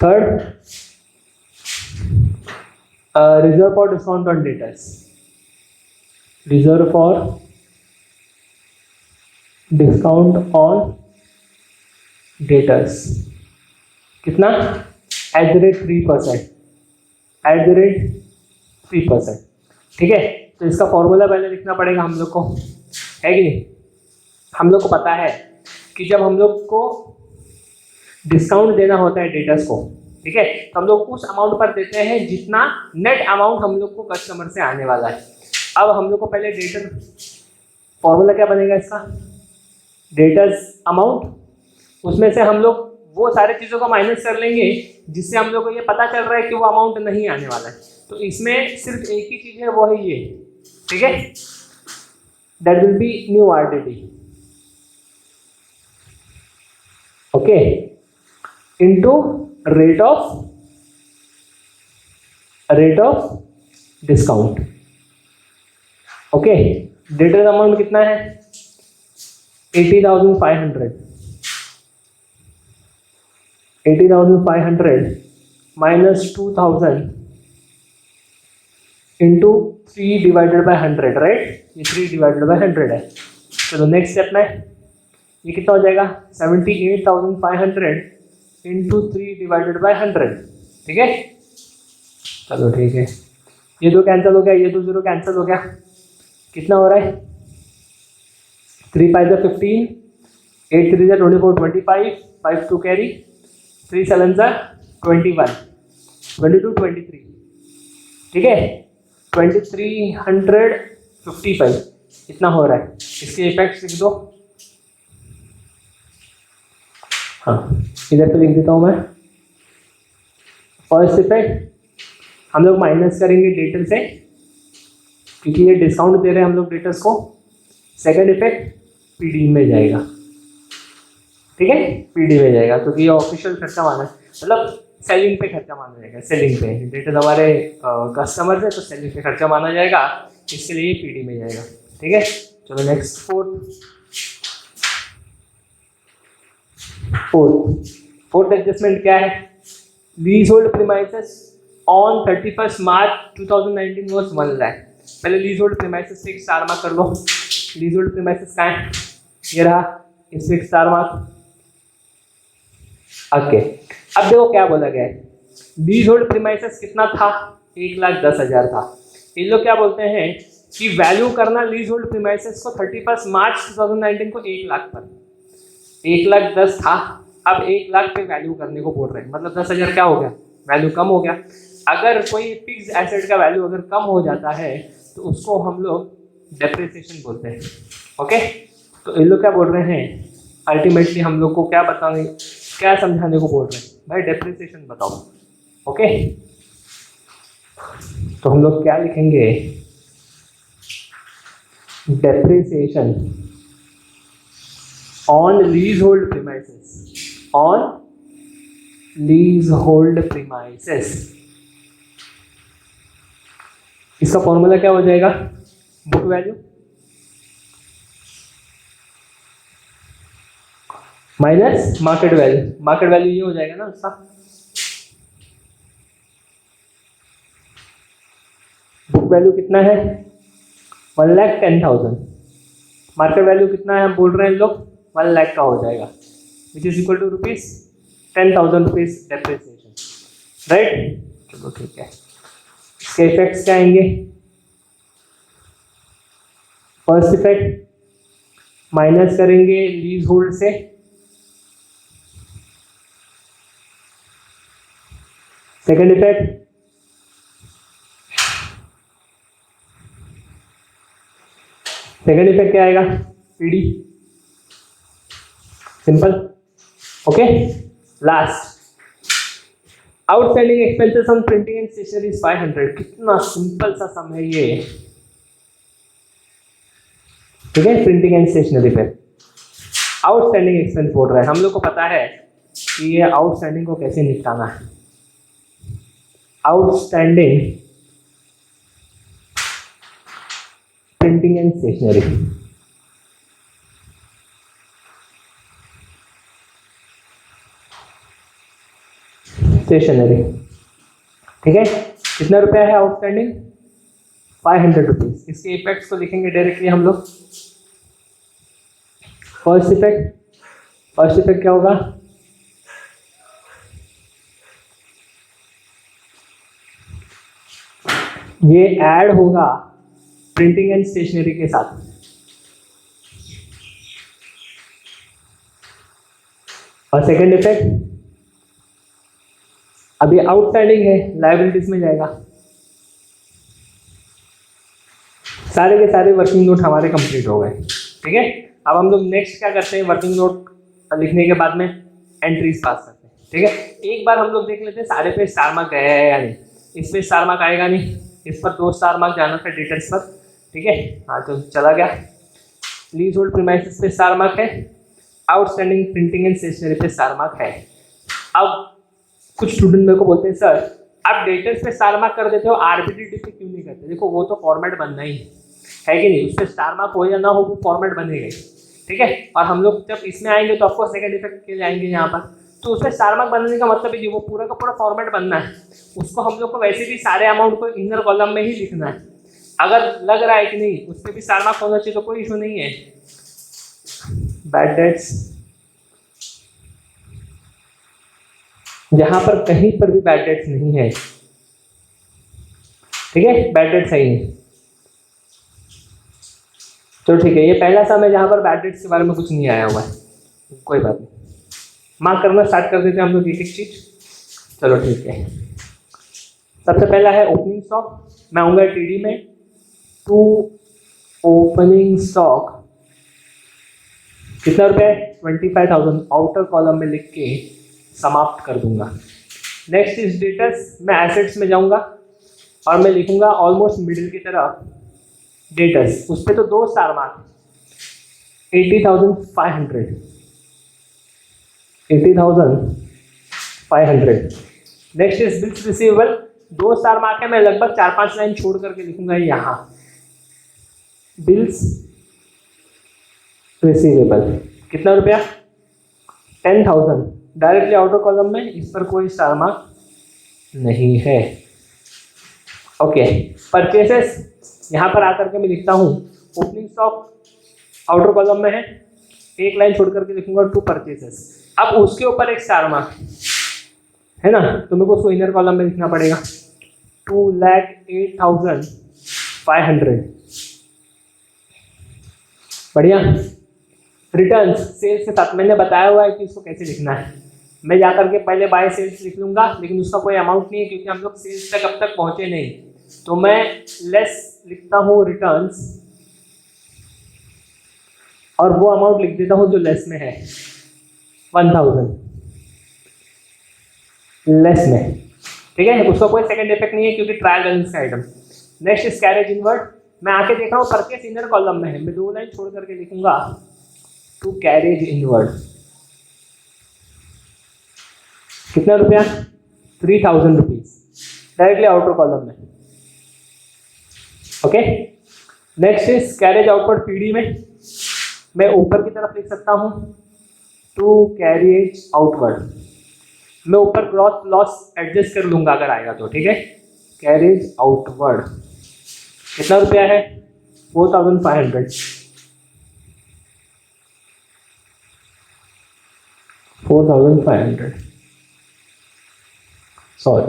Third, reserve for discount on debtors, reserve for discount on debtors, कितना, @3%, @3%, ठीक है। तो इसका फॉर्मूला पहले लिखना पड़ेगा हम लोग को, है कि नहीं। हम लोग को पता है कि जब हम लोग को डिस्काउंट देना होता है डेटर्स को, ठीक है, तो हम लोग उस अमाउंट पर देते हैं जितना नेट अमाउंट हम लोग को कस्टमर से आने वाला है। अब हम लोग को पहले डेटर, फॉर्मूला क्या बनेगा इसका, डेटर्स अमाउंट, उसमें से हम लोग वो सारे चीज़ों को माइनस कर लेंगे जिससे हम लोग को ये पता चल रहा है कि वो अमाउंट नहीं आने वाला है। तो इसमें सिर्फ एक ही चीज़ है, वो है ये, ठीक है, that will be new RDD, okay, into rate of discount. Okay, debtor amount कितना है, 80,500, 80,500 minus 2,000 into 3 divided by 100, right, ये 3 डिवाइडेड बाय 100 है। चलो नेक्स्ट स्टेप में ये कितना हो जाएगा, 78,500 इंटू 3 डिवाइडेड बाय 100, ठीक है। चलो ठीक है, ये 2 कैंसिल हो गया, ये 2 0 कैंसिल हो गया, कितना हो रहा है, 3 5 15, 8 3 24 25, 5 2 कैरी, 3 7 21, 22 23, ठीक है, 2355 इतना हो रहा है। इसके इफेक्ट्स लिख दो, हाँ इधर पे लिख देता हूँ मैं। फर्स्ट इफेक्ट हम लोग माइनस करेंगे डेटर से, क्योंकि ये डिस्काउंट दे रहे हैं हम लोग डेटर्स को। सेकंड इफेक्ट पीडी में जाएगा, ठीक है, पीडी में जाएगा क्योंकि ये ऑफिशियल खर्चा माना है, मतलब सेलिंग पे खर्चा माना जाएगा, सेलिंग पे, डेटर हमारे कस्टमर है तो सेलिंग पे खर्चा माना जाएगा, इसके लिए पीडी में जाएगा, ठीक है। चलो नेक्स्ट फोर्थ एडजस्टमेंट क्या है, lease hold premises on 31 March 2019 was 1 lakh. पहले लीज होल्ड प्रीमाइसेस से एक स्टार मार्क कर लो, लीज होल्ड प्रीमाइसेस कहाँ है, ये रहा, इसमें एक स्टार मार्क। ओके, अब देखो क्या बोला गया है, लीज होल्ड प्रीमाइसेस कितना था, 1,10,000 था। ये लोग क्या बोलते हैं कि वैल्यू करना लीज होल्ड प्रीमाइसेस को 31 मार्च 2019 को 1 लाख पर, 1,10,000 था, अब 1 लाख पे वैल्यू करने को बोल रहे हैं, मतलब 10,000 क्या हो गया, वैल्यू कम हो गया। अगर कोई फिक्स एसेट का वैल्यू अगर कम हो जाता है तो उसको हम लोग डेप्रिसिएशन बोलते हैं, ओके। तो ये लोग क्या बोल रहे हैं, अल्टीमेटली हम लोग को क्या बताएंगे, क्या समझाने को बोल रहे हैं भाई, डेप्रिसिएशन बताओ। ओके, तो हम लोग क्या लिखेंगे, depreciation on lease hold premises, on lease hold premises. इसका फॉर्मूला क्या हो जाएगा, book value minus market value. Market value ये हो जाएगा ना उसका, बुक वैल्यू कितना है 1,10,000, मार्केट वैल्यू कितना है हम बोल रहे हैं लोग 1 लाख का हो जाएगा, which is equal to ₹10,000 depreciation, right. चलो ठीक है, इसके इफेक्ट्स क्या आएंगे, फर्स्ट इफेक्ट माइनस करेंगे लीज होल्ड से, सेकेंड इफेक्ट क्या आएगा, PD, simple. Okay, last outstanding expenses on printing and stationery is 500। कितना सिंपल सा सम है ये, ठीक है। प्रिंटिंग एंड स्टेशनरी पे आउटस्टैंडिंग एक्सपेंस बोल रहा है, हम लोग को पता है कि ये आउटस्टैंडिंग को कैसे निपटाना है। आउटस्टैंडिंग प्रिंटिंग एंड स्टेशनरी, ठीक है। कितना रुपया है आउटस्टैंडिंग, 500 रुपीज। इसके इफेक्ट्स को लिखेंगे डायरेक्टली हम लोग। फर्स्ट इफेक्ट क्या होगा, ये ऐड होगा प्रिंटिंग एंड स्टेशनरी के साथ, और सेकेंड इफेक्ट अभी आउटस्टैंडिंग है, लायबिलिटीज में जाएगा। सारे के सारे वर्किंग नोट हमारे कंप्लीट हो गए, ठीक है। अब हम लोग नेक्स्ट क्या करते हैं, वर्किंग नोट लिखने के बाद में एंट्रीज पास करते हैं, ठीक है। एक बार हम लोग देख लेते हैं सारे पे स्टार मार्क गया है या नहीं। इस पे स्टार मार्क आएगा नहीं, इस पर 2 स्टार मार्क जाना था डिटेल्स पर, ठीक है। हाँ तो चला गया। लीज होल्ड प्रीमाइसेस पे स्टार मार्क है, आउटस्टैंडिंग प्रिंटिंग एंड स्टेशनरी पे स्टार मार्क है। अब कुछ स्टूडेंट मेरे को बोलते हैं सर आप डेटर्स पे स्टार मार्क कर देते हो, आरबीटीडी पे क्यों नहीं करते। देखो वो तो फॉर्मेट बनना ही है कि नहीं, उस पर स्टार मार्क हो या ना हो वो फॉर्मेट बनेगा, ठीक है। और हम लोग जब इसमें आएंगे तो आपको सेकंड इफेक्ट के जाएंगे यहाँ पर, तो उसमें स्टार मार्क बनाने का मतलब है कि वो पूरा का पूरा फॉर्मेट बनना है। उसको हम लोग को वैसे भी सारे अमाउंट को इनर कॉलम में ही लिखना है। अगर लग रहा है कि नहीं उस पर भी स्टार मार्क होना चाहिए तो कोई इशू नहीं है। बैड डेट्स, जहां पर कहीं पर भी बैड डेट्स नहीं है, ठीक है, बैड डेट्स है ही नहीं, तो ठीक है। ये पहला सम है जहां पर बैड डेट्स के बारे में कुछ नहीं आया हुआ है, कोई बात नहीं। मार्क करना स्टार्ट कर देते हैं हम लोग एक एक चीज। चलो ठीक है, सबसे पहला है ओपनिंग स्टॉक। मैं आऊंगा टीडी में, टू ओपनिंग स्टॉक कितना रुपया है 25,000, आउटर कॉलम में लिख के समाप्त कर दूंगा। नेक्स्ट इज डेटर्स, मैं एसेट्स में जाऊंगा और मैं लिखूंगा ऑलमोस्ट मिडिल की तरफ डेटर्स, उस पर तो 2 star mark 80,500, 80,500। Next is bills receivable, 2 star mark है, मैं लगभग 4-5 लाइन छोड़ करके लिखूंगा यहाँ बिल्स रिसीवेबल कितना रुपया 10,000, डायरेक्टली आउटर कॉलम में, इस पर कोई स्टार मार्क नहीं है। ओके, परचेसेस यहाँ पर आकर के मैं लिखता हूँ ओपनिंग स्टॉक आउटर कॉलम में है, एक लाइन छोड़ करके लिखूंगा टू परचेसेस। अब उसके ऊपर एक स्टार मार्क है ना, तो मेरे को उसको इनर कॉलम में लिखना पड़ेगा 2,08,500। बढ़िया। रिटर्न्स सेल्स के साथ मैंने बताया हुआ है कि इसको कैसे लिखना है। मैं जाकर के पहले बाय सेल्स लिख लूंगा, लेकिन उसका कोई अमाउंट नहीं है क्योंकि हम लोग सेल्स तक अब तक पहुंचे नहीं, तो मैं लेस लिखता हूँ रिटर्न्स और वो अमाउंट लिख देता हूँ जो लेस में है 1,000। लेस में, ठीक है, उसका कोई सेकंड इफेक्ट नहीं है क्योंकि ट्रायल बैलेंस का item. Next is carriage inward, मैं आके देख रहा हूँ परचेस इनर कॉलम में है, मैं 2 लाइन छोड़ करके लिखूंगा टू कैरेज इनवर्ड। कितना रुपया? 3000 रुपीज डायरेक्टली आउटर कॉलम में। Okay, next is carriage outward PD में, मैं ऊपर की तरफ लिख सकता हूं टू कैरेज आउटवर्ड, मैं ऊपर ग्रॉस लॉस एडजस्ट कर लूंगा अगर आएगा तो, ठीक है। कैरेज आउटवर्ड कितना रुपया है? 4500। 4500 सॉरी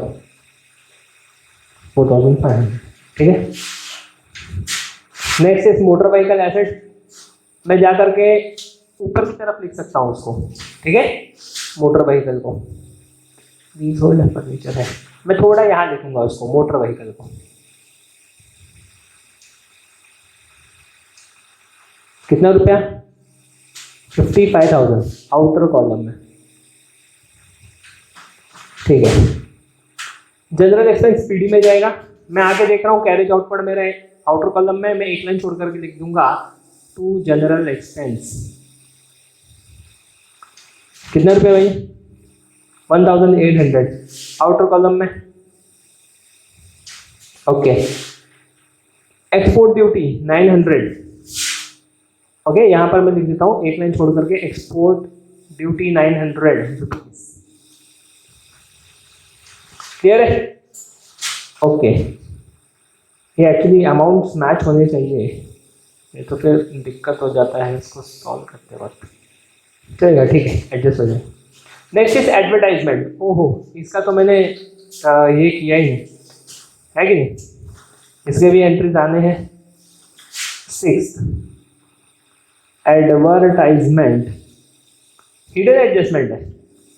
4500, ठीक है। Next is motor vehicle asset, मैं जा करके ऊपर की तरफ लिख सकता हूँ उसको, ठीक है, मोटर व्हीकल को। फर्नीचर है, मैं थोड़ा यहाँ लिखूंगा उसको, मोटर व्हीकल को। कितना रुपया? 55,000 आउटर कॉलम में, ठीक है। जनरल एक्सपेंस पीडी में जाएगा, मैं आगे देख रहा हूँ कैरेज आउटवर्ड मेरा आउटर कॉलम में, मैं एक लाइन छोड़ करके लिख दूंगा टू जनरल एक्सपेंस। कितना रुपया भाई? 1800 आउटर कॉलम में। Okay, export duty 900। ओके, यहां पर मैं लिख देता हूं एक लाइन छोड़ करके, एक्सपोर्ट ड्यूटी 900 रुपीज। क्लियर है? ओके, ये एक्चुअली अमाउंट्स मैच होने चाहिए, ये तो फिर दिक्कत हो जाता है इसको सॉल्व करते वक्त। चलेगा, ठीक है, एडजस्ट हो जाए। Next is advertisement. ओहो, इसका तो मैंने ये किया ही है कि नहीं, इसके भी एंट्रीज आने हैं। 6 एडवर्टाइजमेंट हिडन एडजस्टमेंट है।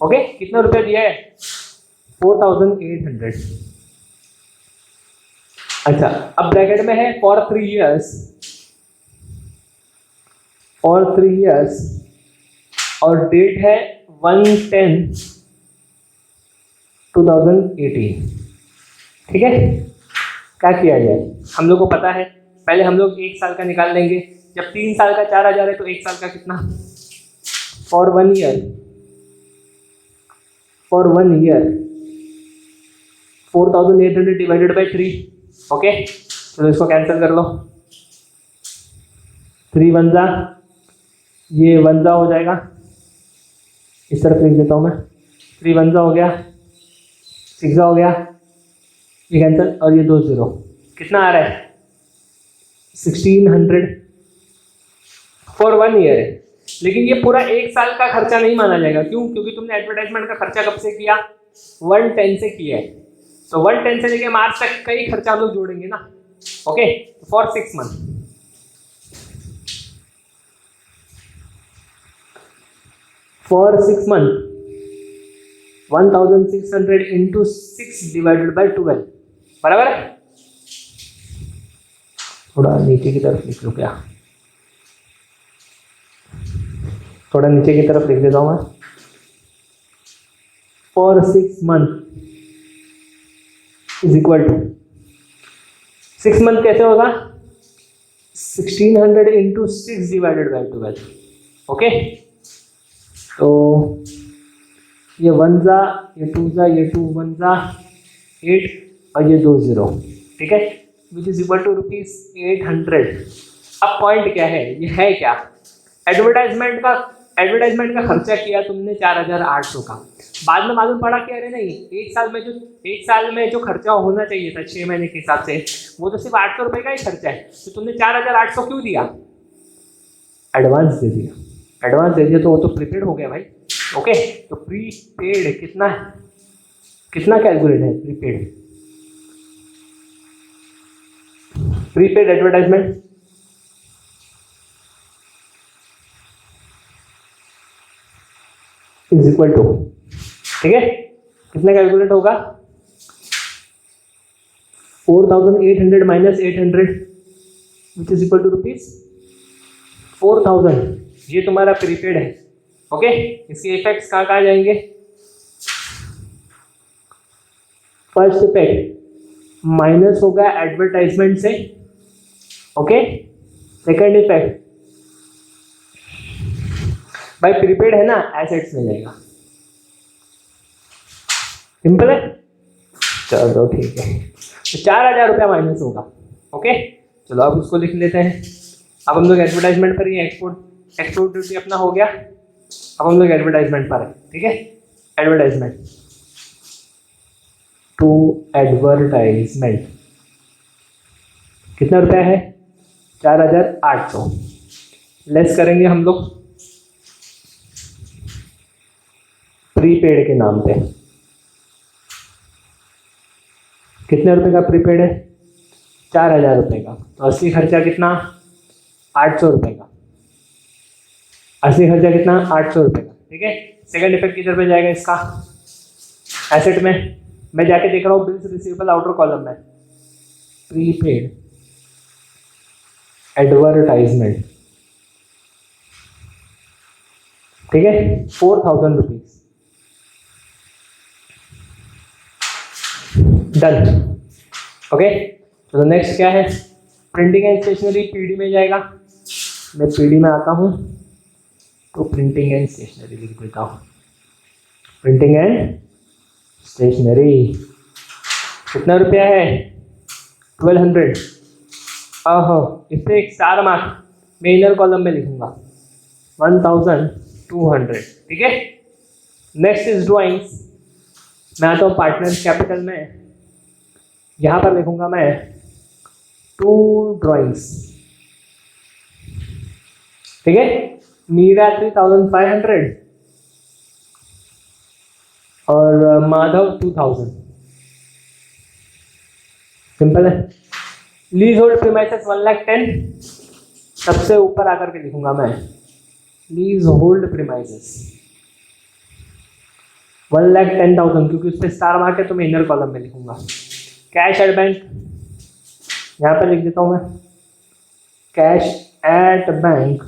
ओके, कितना रुपया दिया है? 4800। अच्छा, अब ब्रैकेट में है फॉर 3 years, और 3 years, और डेट है 1/10/2018, ठीक है। क्या किया जाए? हम लोग को पता है, पहले हम लोग 1 साल का निकाल लेंगे, जब 3 साल का 4000 है तो 1 साल का कितना? For 1 year, for 1 year 4800 divided by 3। Okay, तो इसको कैंसिल कर लो, 3 1 जा, ये 1 जा हो जाएगा, इस तरफ लिख देता हूँ मैं, 3 1 जा हो गया, 6 जा हो गया, ये कैंसिल, और ये 2 0, कितना आ रहा है? 1600 फॉर 1 year है। लेकिन ये पूरा 1 साल का खर्चा नहीं माना जाएगा, क्यों? क्योंकि तुमने एडवर्टाइजमेंट का खर्चा कब से किया? 1/10 से किया है, तो 1/10 से लेके मार्च तक कई खर्चा हम लोग जोड़ेंगे ना। Okay, for 6 months, for 6 months 1600 into 6 divided by 12, बराबर है। थोड़ा नीचे की तरफ लिख लो, क्या थोड़ा नीचे की तरफ लिख देता हूँ मैं। For 6 months is equal to 6 month कैसे होगा? 1600 इंटू 6 डिवाइडेड बाई 12। ओके, तो ये 1 जा, ये 2 जा, ये 2 1 जा 8, और ये 2 0, ठीक है, विच इज इक्वल टू ₹800। अब पॉइंट क्या है? ये है क्या? एडवर्टाइजमेंट का खर्चा किया तुमने 4800 का, बाद में मालूम पड़ा कि अरे नहीं, 1 साल में जो खर्चा होना चाहिए था 6 महीने के हिसाब से, वो तो सिर्फ 800 रुपये का ही खर्चा है, तो तुमने 4800 क्यों दिया? एडवांस दे दिया, तो वो तो प्रीपेड हो गया भाई। ओके, तो प्रीपेड कितना कैलकुलेट है? Prepaid advertisement is equal to, ठीक है, कितना कैलकुलेट होगा? 4800 minus 800 which is equal to ₹4000। ये तुम्हारा प्रीपेड है। ओके, इसके इफेक्ट्स कहाँ जाएंगे? फर्स्ट इफेक्ट माइनस होगा एडवर्टाइजमेंट से, ओके। सेकंड इफेक्ट भाई प्रीपेड है ना, एसेट्स में जाएगा, सिंपल है। चलो ठीक है, तो 4,000 रुपया माइनस होगा, ओके। चलो अब उसको लिख लेते हैं। अब हम लोग एडवर्टाइजमेंट पर ही, एक्सपोर्ट ड्यूटी अपना हो गया। अब हम लोग एडवर्टाइजमेंट पर है, ठीक है। एडवर्टाइजमेंट टू एडवर्टाइजमेंट कितना रुपया है, 4,800। लेस करेंगे हम लोग प्रीपेड के नाम पे। कितने रुपए का प्रीपेड है, 4,000 रुपये का। तो असली खर्चा कितना, 800 रुपये का। असली खर्चा कितना, 800 रुपये का, ठीक है। सेकंड इफेक्ट किधर पे जाएगा इसका, एसेट में। मैं जाके देख रहा हूँ बिल्स रिसीवेबल आउटर कॉलम में, प्रीपेड एडवर्टाइजमेंट, ठीक है, 4,000 रुपीज। Done, okay. तो नेक्स्ट क्या है, प्रिंटिंग एंड स्टेशनरी पीडी में जाएगा। मैं पीडी में आता हूँ तो प्रिंटिंग एंड स्टेशनरी लिख देता हूँ। प्रिंटिंग एंड स्टेशनरी कितना रुपया है, 1200। ओहो, इससे एक स्टार मार्क मैं इनर कॉलम में लिखूंगा, 1,200, ठीक है। Next is drawings. मैं आता हूँ पार्टनर्स कैपिटल में, यहाँ पर लिखूंगा मैं 2 ड्राइंग्स, ठीक है। मीरा 3,500 और माधव 2,000, सिंपल है। लीज होल्ड प्रीमाइसेस 1,10,000, सबसे ऊपर आकर के लिखूंगा मैं लीज होल्ड प्रीमाइसेस 1,10,000, क्योंकि उस पर स्टार मार्क है तो मैं इनर कॉलम में लिखूंगा। कैश एट बैंक यहाँ पर लिख देता हूँ मैं, कैश एट बैंक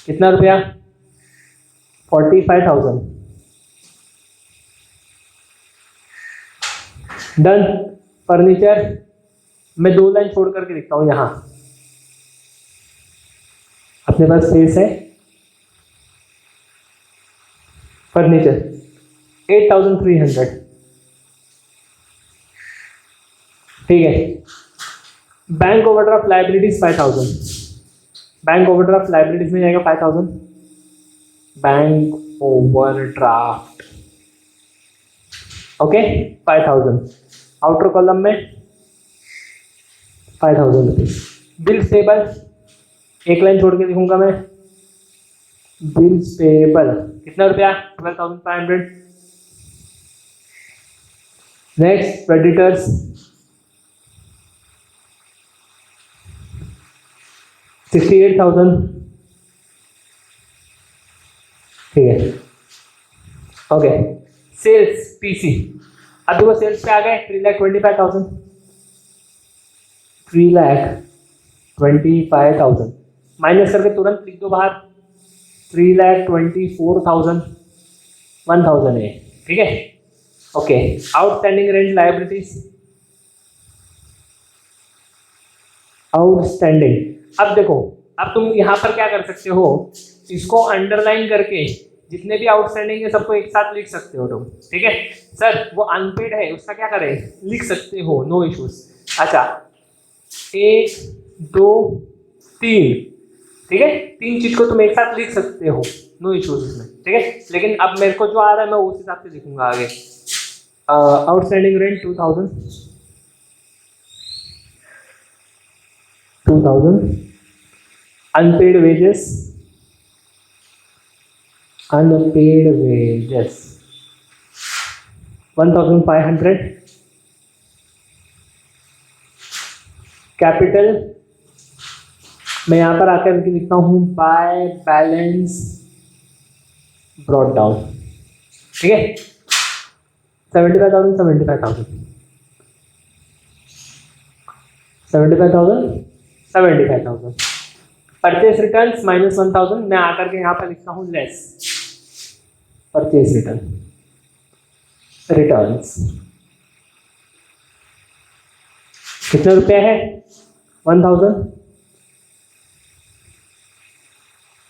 कितना रुपया, 45,000। डन। फर्नीचर मैं 2 लाइन छोड़ करके लिखता हूँ यहाँ, अपने पास स्पेस है। फर्नीचर 8,300, ठीक है। Bank overdraft liabilities 5,000, bank overdraft liabilities में जाएगा 5,000। Bank overdraft, okay, 5,000। Outer column में 5,000 रुपीज। बिल्स पेबल एक लाइन छोड़ के लिखूंगा मैं, बिल्स पेबल कितना रुपया, 12,500। नेक्स्ट क्रेडिटर्स 68,000, ठीक है, ओके। सेल्स पीसी, अभी वो सेल्स पे आ गए, 3,25,000, 3,25,000 माइनस करके तुरंत लिख दो बाहर, 3,24,000, 1,000 है, ठीक है, okay. Outstanding rent liabilities, outstanding. अब देखो, अब तुम यहाँ पर क्या कर सकते हो, इसको अंडरलाइन करके जितने भी आउटस्टैंडिंग है सबको एक साथ लिख सकते हो तुम, ठीक है। सर वो अनपेड है उसका क्या करें, लिख सकते हो, नो इश्यूज। अच्छा 1 2 3, ठीक है, 3 चीज को तुम एक साथ लिख सकते हो, नो इश्यूज इसमें, ठीक है। लेकिन अब मेरे को जो आ रहा है मैं उस हिसाब से लिखूंगा आगे। Outstanding rent 2,000, unpaid wages 1,500। Capital मैं यहाँ पर आकर लिखता हूँ बाय बैलेंस ब्रॉट डाउन, ठीक है, 75,000 75,000 75,000 75,000। परचेज रिटर्न्स -1,000, मैं आकर के यहाँ पर लिखता हूँ लेस परचेज रिटर्न्स कितने रुपया है 1000,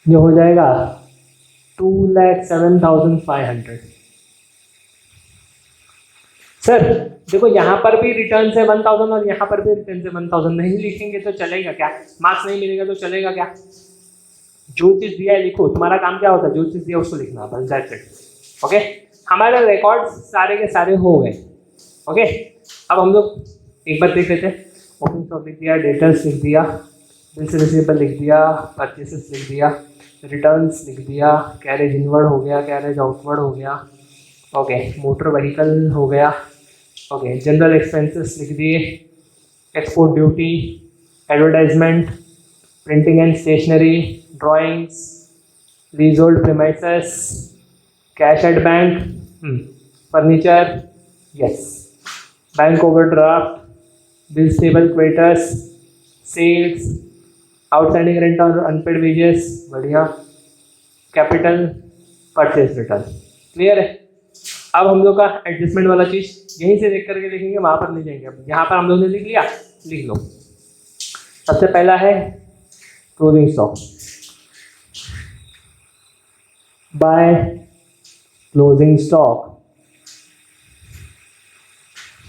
जो हो जाएगा 2,07,500। सर देखो यहाँ पर भी रिटर्न से 1000 और यहाँ पर भी रिटर्न से 1000, नहीं लिखेंगे तो चलेगा क्या? मार्क्स नहीं मिलेगा तो चलेगा क्या? जो चीज दिया है लिखो, तुम्हारा काम क्या होता है? जो चीज दिया उसको लिखना, बस दैट्स इट। ओके, हमारे रिकॉर्ड सारे के सारे हो गए। ओके, अब हम लोग एक बार देख लेते हैं। ओपनिंग स्टॉक लिख दिया, डेटर्स लिख दिया, बिल्स रिसीवेबल लिख दिया, परचेसेस लिख दिया, रिटर्न्स लिख दिया, कैरेज इनवर्ड हो गया, कैरेज आउटवर्ड हो गया। ओके, मोटर व्हीकल हो गया। ओके, जनरल एक्सपेंसेस लिख दिए, export duty, advertisement, printing and stationery, drawings, leasehold premises, cash at bank, furniture, yes, bank overdraft, bills payable, creditors, sales, outstanding rent और unpaid wages, बढ़िया, capital, purchase return. Clear है? अब हम लोग का adjustment वाला चीज यहीं से देख करके लिखेंगे, वहां पर नहीं जाएंगे। अब यहाँ पर हम लोग ने लिख लिया, लिख लो। सबसे पहला है closing stock. By closing stock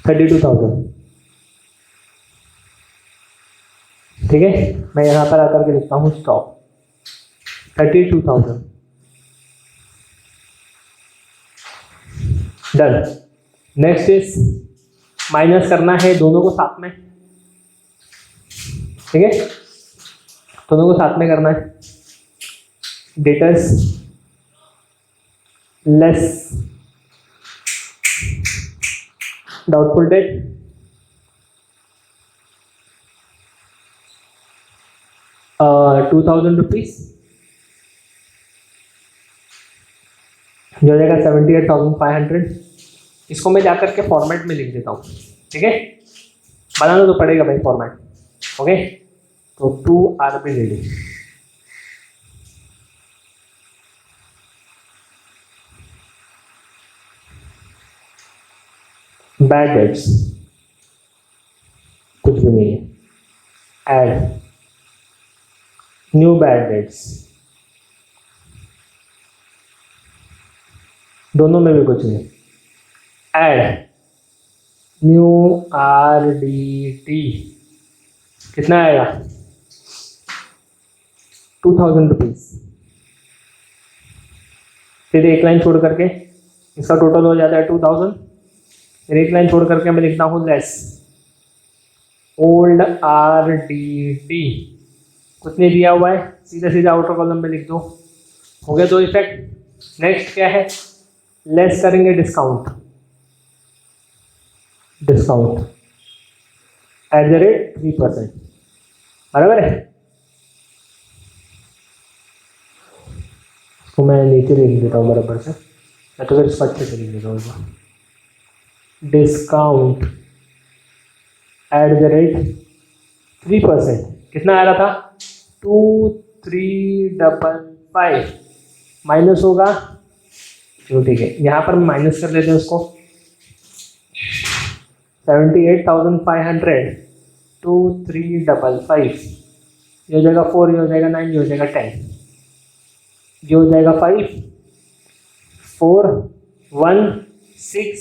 32,000। ठीक है, मैं यहाँ पर आकर के लिखता हूँ stock 32,000। Done. Next is minus करना है दोनों को साथ में। ठीक है, दोनों को साथ में करना है। डेटर्स लेस डाउटफुल डेट, ₹2,000 जो हो जाएगा 78,500। इसको मैं जाकर के फॉर्मेट में लिख देता हूँ। ठीक है, बनाना तो पड़ेगा भाई फॉर्मेट। ओके, तो 2 RB रेडी। बैड डेट्स कुछ भी नहीं है। एड न्यू बैड डेट्स, दोनों में भी कुछ नहीं। एड न्यू RDT, कितना आएगा? ₹2,000। फिर एक लाइन छोड़ करके इसका टोटल हो जाता है 2000। फिर एक लाइन छोड़ करके मैं लिखता हूँ लेस ओल्ड RDT, कुछ नहीं दिया हुआ है, सीधा सीधा आउटर कॉलम में लिख दो। हो गया दो इफेक्ट। नेक्स्ट क्या है? लेस करेंगे डिस्काउंट, डिस्काउंट @3%, बराबर है। इसको मैं नीचे लिख देता हूँ बराबर से, मैं तो फिर इसको अच्छे से लिख देता हूँ। डिस्काउंट @3%, कितना आ रहा था? 2355 माइनस होगा, चलो ठीक है, यहाँ पर माइनस कर लेते हैं उसको। 78,500 2355, ये हो जाएगा 4, ये हो जाएगा 9, ये हो जाएगा 10, ये हो जाएगा 5 4 1 6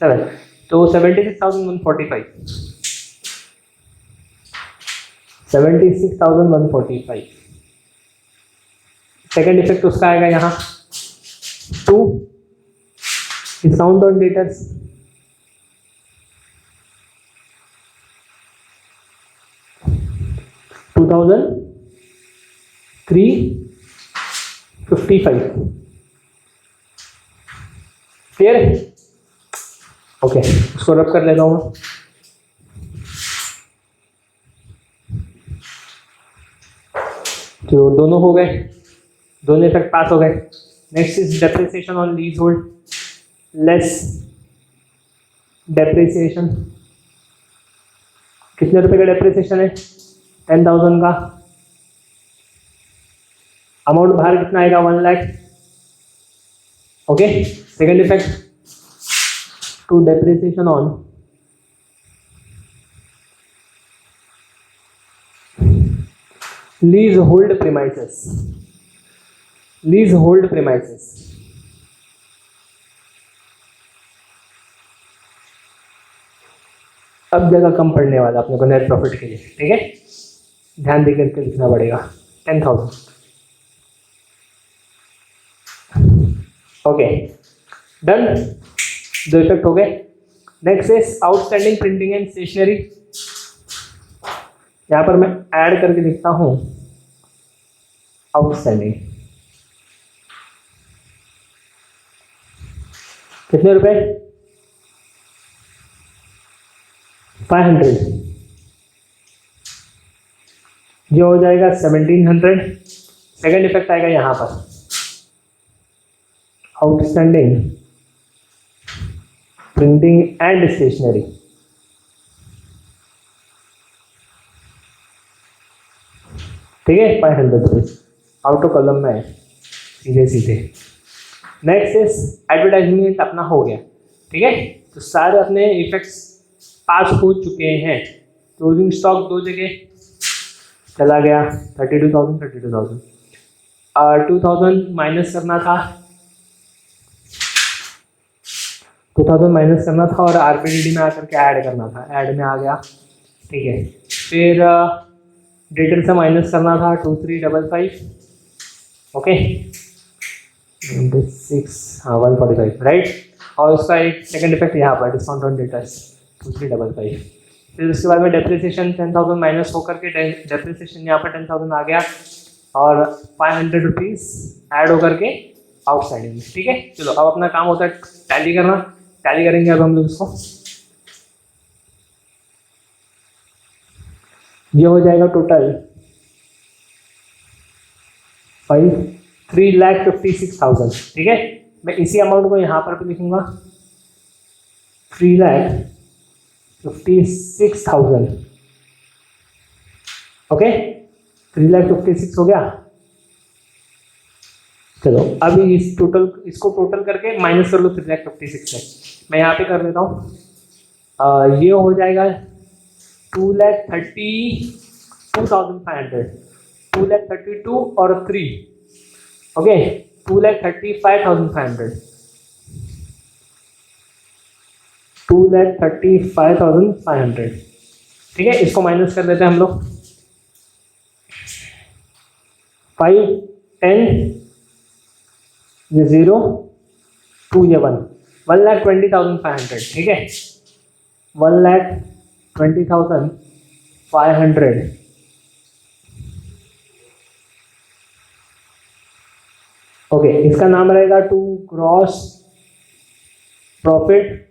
7, तो 76,145, 76,145। सेकेंड इफेक्ट उसका आएगा यहाँ 2 डिस्काउंट ऑन डेटर्स, $2,355। क्लियर है? ओके, उसको रब कर लेता हूँ मैं। तो दोनों हो गए, दोनों इफेक्ट पास हो गए। Next is depreciation on lease hold, less depreciation. कितने रुपए का डेप्रिसिएशन है? 10,000 का। अमाउंट बाहर कितना आएगा? 1 lakh. Okay, second effect to depreciation on lease hold premises, lease hold premises, अब जगह कम पड़ने वाला अपने को नेट प्रॉफिट के लिए, ठीक है, ध्यान देकर के लिखना पड़ेगा 10,000। ओके डन, दो इफेक्ट हो गए। Next is outstanding printing and stationery. यहां पर मैं ऐड करके लिखता हूं आउटस्टैंडिंग, कितने रुपए, 500, जो हो जाएगा 1700। सेकेंड इफेक्ट आएगा यहां पर आउटस्टैंडिंग प्रिंटिंग एंड स्टेशनरी, ठीक है, 500 रुपीज आउट ऑफ कॉलम में है सीधे सीधे। नेक्स्ट इज एडवर्टाइजमेंट अपना हो गया, ठीक है, तो सारे अपने इफेक्ट्स पास हो चुके हैं। क्लोजिंग स्टॉक दो जगह चला गया 32,000 और 2,000 माइनस करना था, 2,000 माइनस करना था और आरपीडीडी में आकर के ऐड करना था, ऐड में आ गया, ठीक है। फिर डेटर से माइनस करना था 2355, ओके 26, हाँ 145, राइट। और उसका एक सेकंड इफेक्ट यहाँ पर डिस्काउंट ऑन डेटर्स 2355। फिर उसके बाद में डेप्रिसिएशन 10,000 माइनस होकर के डेप्रिसिएशन यहाँ पर 10,000 आ गया और 500 रुपीज़ ऐड होकर के आउटसाइडिंग, ठीक है। चलो अब अपना काम होता है टैली करना, टैली करेंगे अब हम लोग इसको। ये हो जाएगा टोटल 3,56,000, ठीक है। मैं इसी अमाउंट को यहाँ पर भी लिखूंगा 3,56,000, ओके 3,56,000 हो गया। चलो अभी इस टोटल, इसको टोटल करके माइनस कर लो 3,56,000 से। मैं यहाँ पे कर देता हूँ, ये हो जाएगा 2,32,500, 2,32 और 3, ओके 2,35,500, 2,35,500, ठीक है। इसको माइनस कर देते हैं हम लोग 5, 10, ये 0, 2, ये 1, 1,20,500, ठीक है, 1,20,500। ओके इसका नाम रहेगा to gross profit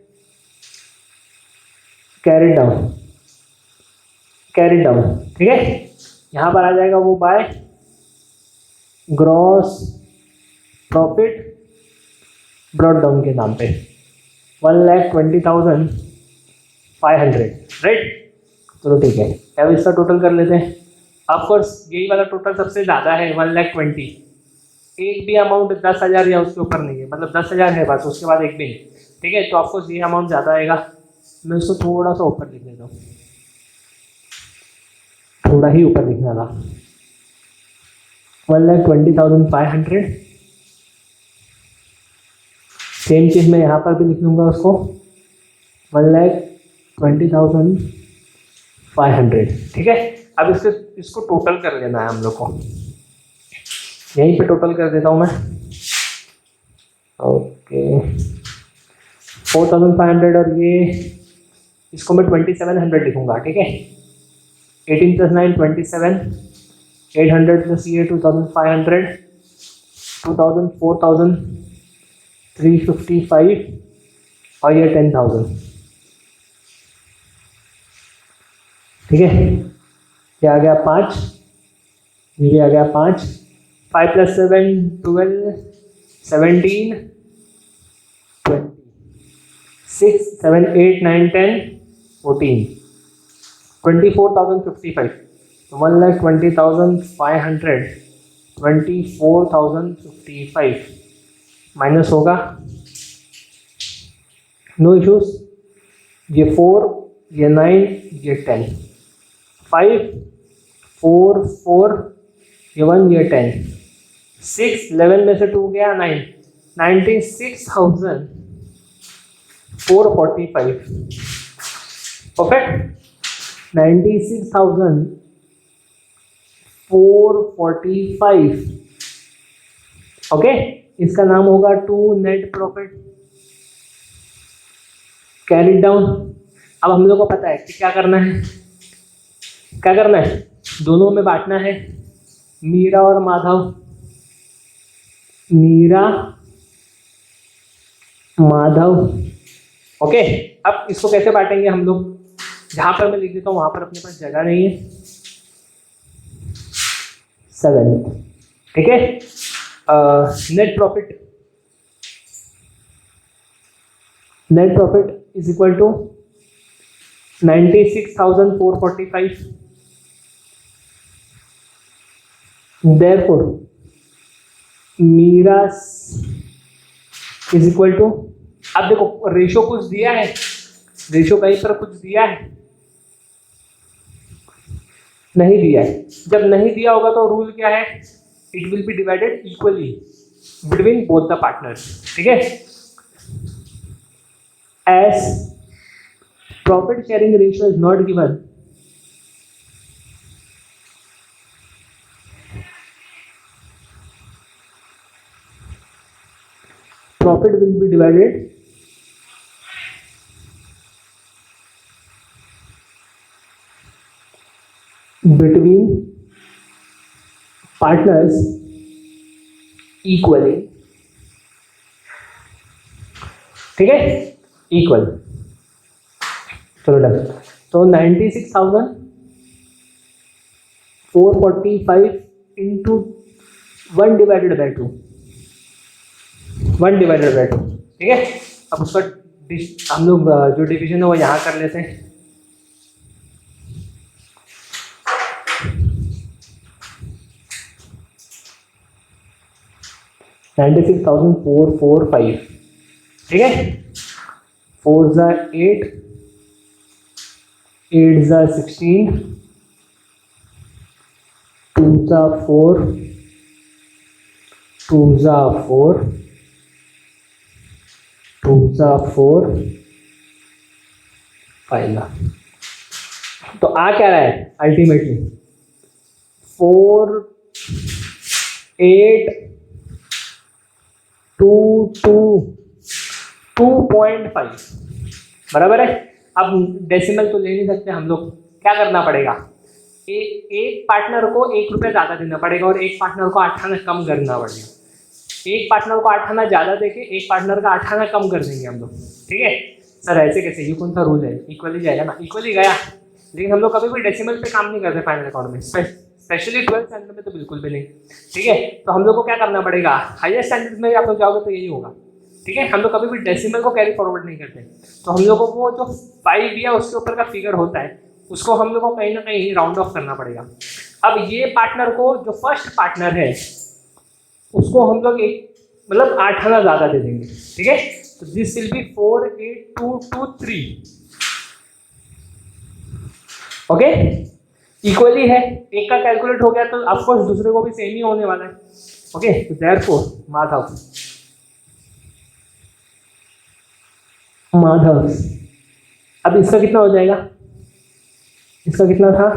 carry down, ठीक है। यहां पर आ जाएगा वो by gross profit brought down के नाम पे 1,20,500, राइट। चलो ठीक है, अब इसका टोटल कर लेते हैं। ऑफकोर्स यही वाला टोटल सबसे ज़्यादा है 1,20,000, एक भी अमाउंट 10,000 या उसके ऊपर नहीं है, मतलब 10,000 है बस, उसके बाद एक भी नहीं, ठीक है। तो ऑफकोर्स ये अमाउंट ज़्यादा आएगा, मैं उसको थोड़ा सा ऊपर लिख देता हूँ, थोड़ा ही ऊपर लिखना था 1,20,500। सेम चीज़ मैं यहाँ पर भी लिख लूँगा उसको 1,20,500, ठीक है। अब इसको टोटल कर लेना है हम लोग को, यहीं पे टोटल कर देता हूँ मैं, ओके 4,500 और ये इसको मैं 2,700 लिखूँगा, ठीक है। 18 + 9 27, 800 + ये 2,500, 2,000, 4,000, 355 और ये 10,000, ठीक है। ये आ गया 5, ये आ गया 5, 5 + 7 12, 17, 20, 6, 7, 8, 9, 10, 14, 24,055, 1,20,500, 24,055 माइनस होगा, नो इश्यूज। ये 4, ये 9, ये 10, 5, 4, 4, ये 1 ये 10, 6 11 में से 2 गया 9, 96,445 परफेक्ट, 96,445 ओके। इसका नाम होगा to net profit. Carry down. अब हम लोग को पता है कि क्या करना है, क्या करना है, दोनों में बांटना है, मीरा और माधव, मीरा माधव ओके। अब इसको कैसे बांटेंगे हम लोग, जहां पर मैं लिख देता हूं वहां पर अपने पास जगह नहीं है, 7 ठीक है। Net profit, net profit is equal to 96,445, therefore Meera is equal to, अब देखो रेशो कुछ दिया है, रेशो कहीं पर कुछ दिया है, नहीं दिया है। जब नहीं दिया होगा तो रूल क्या है, it will be divided equally between both the partners, ठीक है। As profit sharing ratio is not given, profit will be divided between partners equally, ठीक है, इक्वल। चलो डन। तो 96,445 into 1 divided by 2, 1 divided by 2, ठीक है। अब उसका हम लोग जो डिवीजन है वो यहाँ कर लेते हैं, $96,445 ठीक है। 4 ज़ा 8, 8 ज़ा 16, 2 ज़ा 4, 2 ज़ा 4, 2 ज़ा 4, 5 ज़ा। तो आ क्या रहा है अल्टीमेटली 4 8 2 2 2.5 बराबर है। अब डेसिमल तो ले नहीं सकते हम लोग, क्या करना पड़ेगा, एक पार्टनर को 1 रुपया ज़्यादा देना पड़ेगा और एक पार्टनर को 8 आना कम करना पड़ेगा। एक पार्टनर को 8 आना ज़्यादा देके एक पार्टनर का 8 आना कम कर देंगे हम लोग, ठीक है। सर ऐसे कैसे, ये कौन सा रूल है, इक्वली जाएगा ना, इक्वली गया। लेकिन हम लोग कभी भी डेसिमल पे काम नहीं करते फाइनल अकाउंट में, स्पेशली 12th स्टैंडर्ड में तो बिल्कुल भी नहीं, ठीक है। तो हम लोग को क्या करना पड़ेगा, हायर स्टैंडर्ड में आप लोग जाओगे तो यही होगा, ठीक है। हम लोग कभी भी डेसिमल को कैरी फॉरवर्ड नहीं करते, तो हम लोगों को जो 5 या उसके ऊपर का फिगर होता है उसको हम लोग को कहीं ना कहीं राउंड ऑफ करना पड़ेगा। अब ये पार्टनर को, जो फर्स्ट पार्टनर है उसको हम लोग एक मतलब 8 आना ज़्यादा दे देंगे, ठीक है। तो this will be 4 8 2 2 3 okay, equally है। एक का कैलकुलेट हो गया तो ऑफकोर्स दूसरे को भी सेम ही होने वाला है, ओके। तो देयरफॉर माधव अब इसका कितना हो जाएगा, इसका कितना था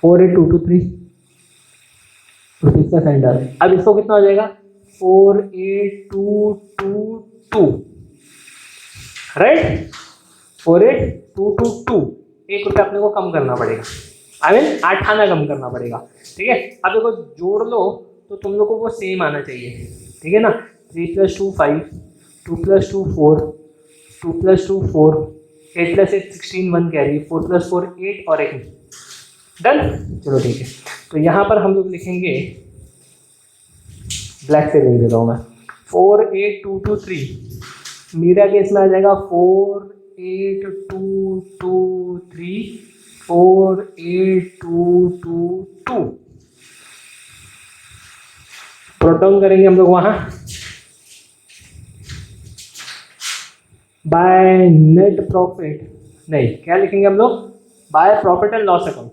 4 8 2 2 3 रुपीज का सेंडर। अब इसको कितना हो जाएगा 4 8 2 2 2 राइट, 4 8 2 2 2, 1 रुपया अपने को कम करना पड़ेगा, आई मीन 8 आना कम करना पड़ेगा, ठीक है। अब देखो जोड़ लो तो तुम लोग को वो सेम आना चाहिए, ठीक है ना। 3 + 2 5, 2 + 2 4, 2 + 2 4, 8 + 8 16, 1 कैरी, 4 + 4 8 और 1 डन। चलो ठीक है, तो यहाँ पर हम लोग लिखेंगे, ब्लैक से लिख देता हूँ मैं, 4 8 2 2 3, मीरा केस में आ जाएगा 4 8 2 2 3 4 8 2 2 2, प्रोटोन करेंगे हम लोग वहाँ बाय नेट प्रॉफिट, नहीं क्या लिखेंगे हम लोग, bye profit and loss account,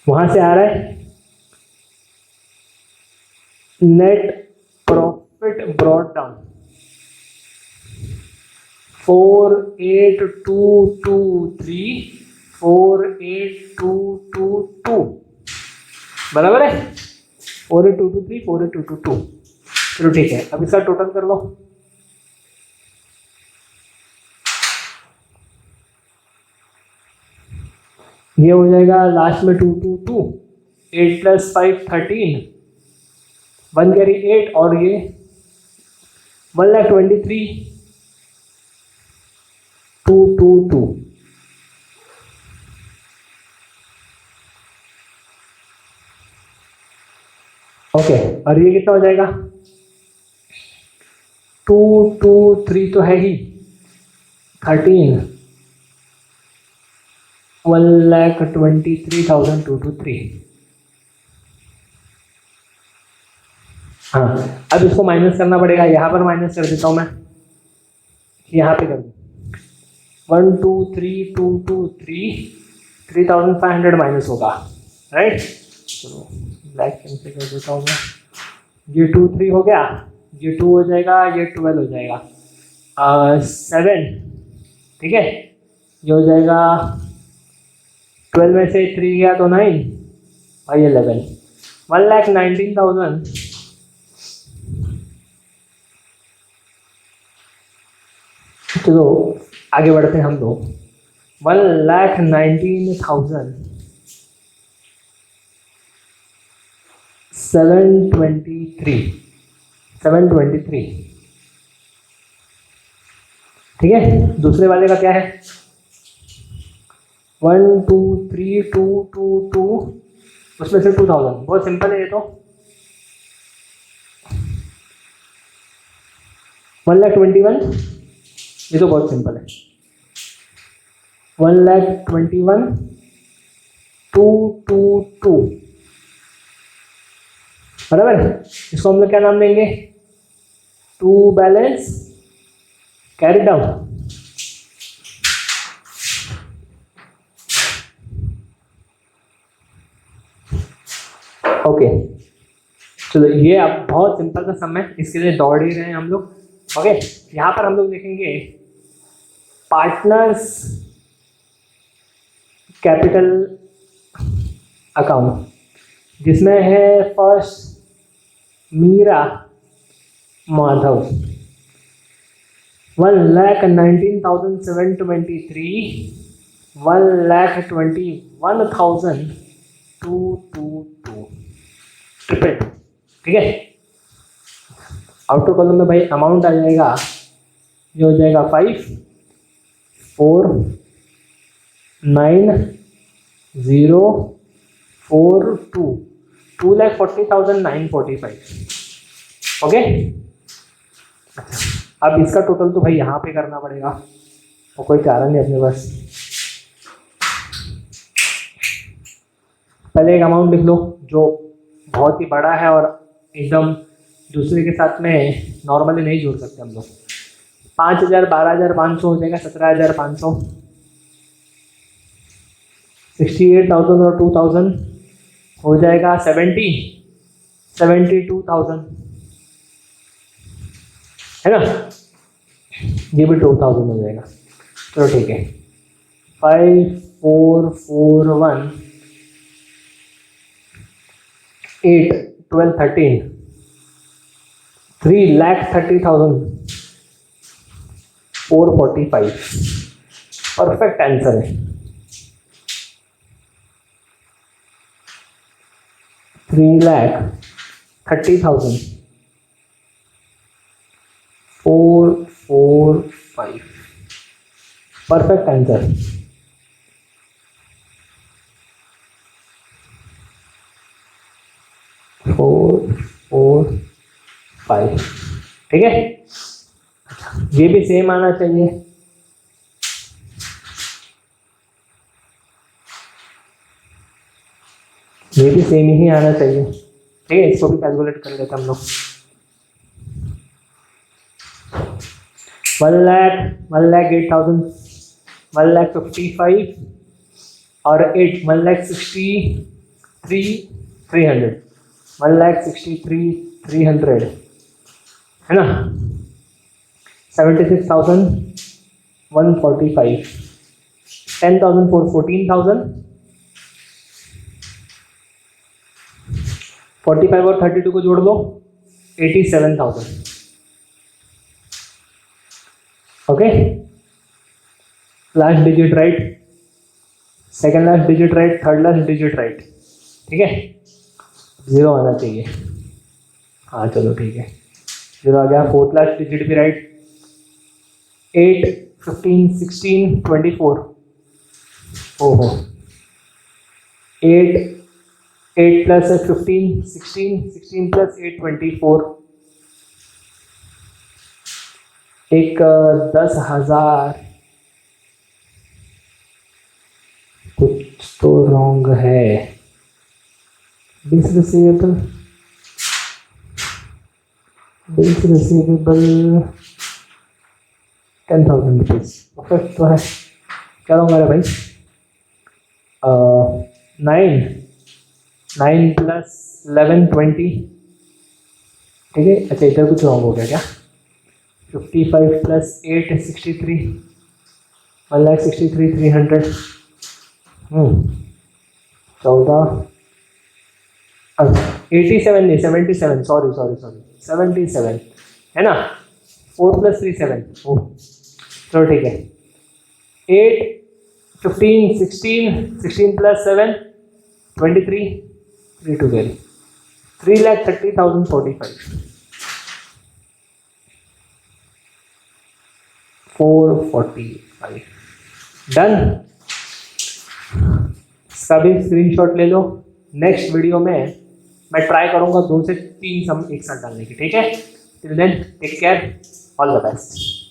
वहां से आ रहा है नेट प्रॉफिट ब्रॉट डाउन 48223 48222 बराबर है 48223 48222। चलो ठीक है, अब इसका टोटल कर लो। ये हो जाएगा लास्ट में 222 8 + 5 13 1 कैरी 8 और ये 1,23,222। ओके, और ये कितना हो जाएगा 223 तो है ही 13 1,23,223। हाँ, अब इसको माइनस करना पड़ेगा, यहाँ पर माइनस कर देता हूँ मैं, यहाँ पे कर दूँ 1,23,223 3,500 माइनस होगा, राइट। चलो ब्लैक कैंसिल कर देता हूँ मैं, ये 2 3 हो गया, ये 2 हो जाएगा, ये 12 हो जाएगा 7, ठीक है। ये हो जाएगा 12 में से 3 गया तो 9 और ये 11 1,19,000। चलो आगे बढ़ते हैं हम लोग। 1,19,723 ठीक है। दूसरे वाले का क्या है 1,2,3,2,2,2 उसमें से 2,000, बहुत सिंपल है ये तो 1,21,000, ये तो बहुत सिंपल है 1,21,222 बराबर। इसको हम लोग क्या नाम देंगे, to balance carry down. Okay, चलो ये अब बहुत सिंपल सा सम है, इसके लिए दौड़ ही रहे हैं हम लोग। ओके, यहाँ पर हम लोग देखेंगे पार्टनर्स कैपिटल अकाउंट, जिसमें है फर्स्ट मीरा माधव 1,19,723 1,21,222 ट्रिपल, ठीक है। आउटर कॉलम में भाई अमाउंट आ जाएगा, ये हो जाएगा 5,4,9,0,42 2,40,945। ओके, अब इसका टोटल तो भाई यहाँ पे करना पड़ेगा और कोई कारण नहीं अपने पास। पहले एक अमाउंट लिख लो जो बहुत ही बड़ा है और एकदम दूसरे के साथ में नॉर्मली नहीं जोड़ सकते हम लोग। 5,000 12,500 हो जाएगा 17,500, 68,000 और 2,000 हो जाएगा 72,000 है ना, ये भी 2,000 हो जाएगा। चलो ठीक है, 5,4,4,1 8 12 13 3,30,000 445 परफेक्ट आंसर है। 3,30,000 445 perfect answer. Four four five, ठीक है। ये भी सेम आना चाहिए, ये भी सेम ही आना चाहिए, ठीक है। इसको भी कैलकुलेट कर लेते हम लोग। 1,08,000 1,55 और 8 1,60 1,63,300 1,63,300 है ना, 76,145 10,000 14,000 45 और 32 को जोड़ लो 87,000। Okay, last digit right, second last digit right, third last digit right, ठीक है, 0 आना चाहिए। हाँ चलो ठीक है, 0 आ गया। फोर्थ लास्ट डिजिट भी राइट, 8 15 16 24, ओहो 8 प्लस 15 16 प्लस 8 24, एक 10,000, कुछ तो रॉन्ग है। बिल्स रिसीवेबल 10,000 रुपीज परफेक्ट तो है। क्या रॉन्ग आ रहा है भाई? 9 प्लस 11 20, ठीक है। अच्छा इधर कुछ रॉन्ग हो गया क्या? 55 प्लस 8 63, 1,63,300, 14 87 नहीं 77, सॉरी 77 है ना, 4 प्लस 3 7, ओह चलो ठीक है। 8 15 16 प्लस 7 23, 3 टुगेदर 3,30,045 445 डन। सभी स्क्रीनशॉट ले लो। नेक्स्ट वीडियो में मैं ट्राई करूंगा 2 से 3 सम एक साथ डालने की, ठीक है। Till then take care, all the best.